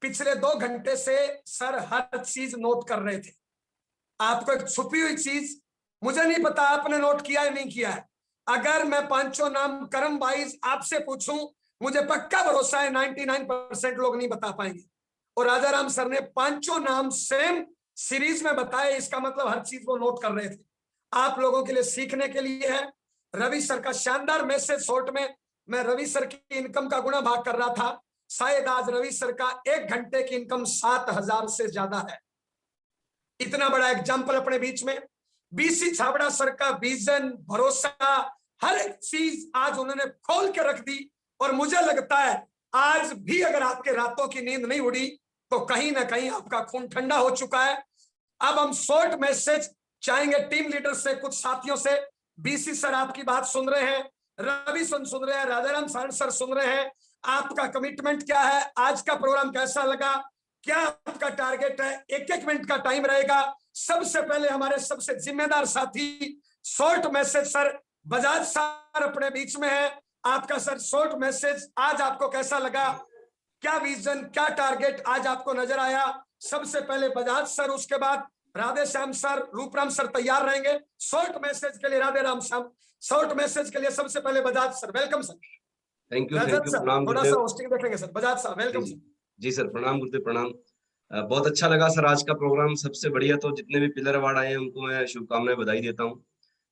पिछले 2 घंटे से सर हर चीज नोट कर रहे थे। आपको एक छुपी हुई चीज, मुझे नहीं पता आपने नोट किया है नहीं किया है। अगर मैं 5 नाम क्रम वाइज आपसे पूछूं, मुझे पक्का भरोसा है 99% लोग नहीं बता पाएंगे। और राजा राम सर ने 5 नाम सेम सीरीज में बताए, इसका मतलब हर चीज वो नोट कर रहे थे। आप लोगों के लिए सीखने के लिए है। रवि सर का शानदार मैसेज शॉर्ट में, मैं रवि सर की इनकम का गुणा भाग कर रहा था। शायद आज रवि सर का 1 घंटे की इनकम 7000 से ज्यादा है। इतना बड़ा एग्जाम्पल अपने बीच में। बीसी छाबड़ा सर का विजन, भरोसा, हर एक चीज आज उन्होंने खोल के रख दी। और मुझे लगता है आज भी अगर आपके रातों की नींद नहीं उड़ी तो कहीं ना कहीं आपका खून ठंडा हो चुका है। अब हम शॉर्ट मैसेज चाहेंगे टीम लीडर से, कुछ साथियों से। बीसी सर आपकी बात सुन रहे हैं, रवि सर सुन रहे हैं, राजाराम सर सुन रहे हैं। आपका कमिटमेंट क्या है? आज का प्रोग्राम कैसा लगा? क्या आपका टारगेट है? एक एक मिनट का टाइम रहेगा। सबसे पहले हमारे सबसे जिम्मेदार साथी short message sir Bajaj sir अपने बीच में है। आपका सर शॉर्ट मैसेज, आज आपको कैसा लगा? क्या विजन, क्या टारगेट आज आपको नजर आया? सबसे पहले बजाज सर, उसके बाद राधे श्याम सर, रूपराम सर तैयार रहेंगे शॉर्ट मैसेज के लिए। राधे राम श्याम, शॉर्ट मैसेज के लिए सबसे पहले Bajaj sir, welcome sir. Thank you प्रणाम, थोड़ा सा होस्टिंग देखेंगे सर। Bajaj sir welcome sir. जी सर, प्रणाम गुरुदेव, प्रणाम। बहुत अच्छा लगा सर आज का प्रोग्राम, सबसे बढ़िया। तो जितने भी पिलर अवार्ड आए हैं उनको मैं शुभकामनाएं, बधाई देता हूँ।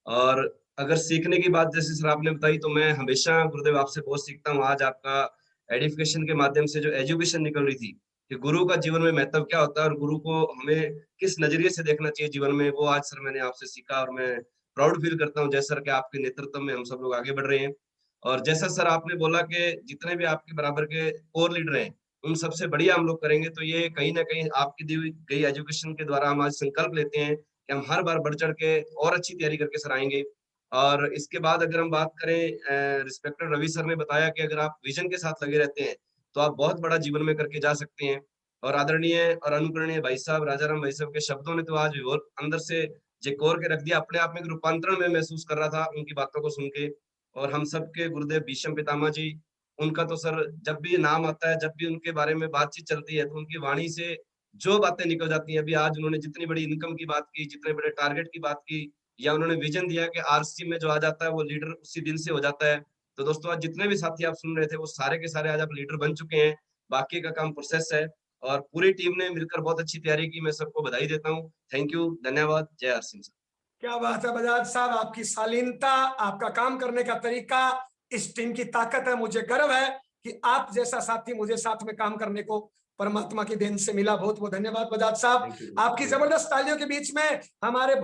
और अगर सीखने की बात जैसे सर आपने बताई, तो मैं हमेशा गुरुदेव आपसे बहुत सीखता हूँ। आज आपका एडिफिकेशन के माध्यम से जो एजुकेशन निकल रही थी कि गुरु का जीवन में महत्व क्या होता है और गुरु को हमें किस नजरिए से देखना चाहिए जीवन में, वो आज सर मैंने आपसे सीखा। और मैं प्राउड फील करता हूँ जैसे सर के आपके नेतृत्व में हम सब लोग आगे बढ़ रहे हैं। और जैसा सर आपने बोला कि जितने भी आपके बराबर के कोर लीडर हैं उन सबसे बढ़िया हम लोग करेंगे, तो ये कहीं ना कहीं आपकी दी गई एजुकेशन के द्वारा हम आज संकल्प लेते हैं कि हम हर बार बढ़ चढ़ के और अच्छी तैयारी करके सर आएंगे। और इसके बाद अगर हम बात करें, रिस्पेक्टेड रवि सर ने बताया कि अगर आप विजन के साथ लगे रहते हैं तो आप बहुत बड़ा जीवन में करके जा सकते हैं। और आदरणीय और अनुकरणीय भाई साहब, राजाराम भाई साहब के शब्दों ने तो आज अंदर से जे कोर के रख दिया। अपने आप में एक रूपांतरण में महसूस कर रहा था उनकी बातों को सुन के। और हम सबके गुरुदेव भीष्म पितामह जी, उनका तो सर जब भी नाम आता है, जब भी उनके बारे में बातचीत चलती है तो उनकी वाणी से जो बातें निकल जाती हैं। अभी आज उन्होंने जितनी बड़ी इनकम की बात की, जितने बड़े टारगेट की बात की, या उन्होंने विजन दिया कि आरसी में जो आ जाता है वो लीडर उसी दिन से हो जाता है। तो दोस्तों आज जितने भी साथी आप सुन रहे थे वो सारे के सारे आज आप लीडर बन चुके हैं। बाकी का काम प्रोसेस है और पूरी टीम ने मिलकर बहुत अच्छी तैयारी की। मैं सबको बधाई देता हूँ। थैंक यू, धन्यवाद। जय हर सिंह। क्या बात है बजाज साहब, आपकी शालीनता, आपका काम करने का तरीका, इस टीम की ताकत है। मुझे गर्व है कि आप जैसा साथी मुझे साथ में काम करने को परमात्मा की देन से मिला। बहुत बहुत धन्यवाद बजाज साहब। आपकी जबरदस्त तालियों के बीच में हमारे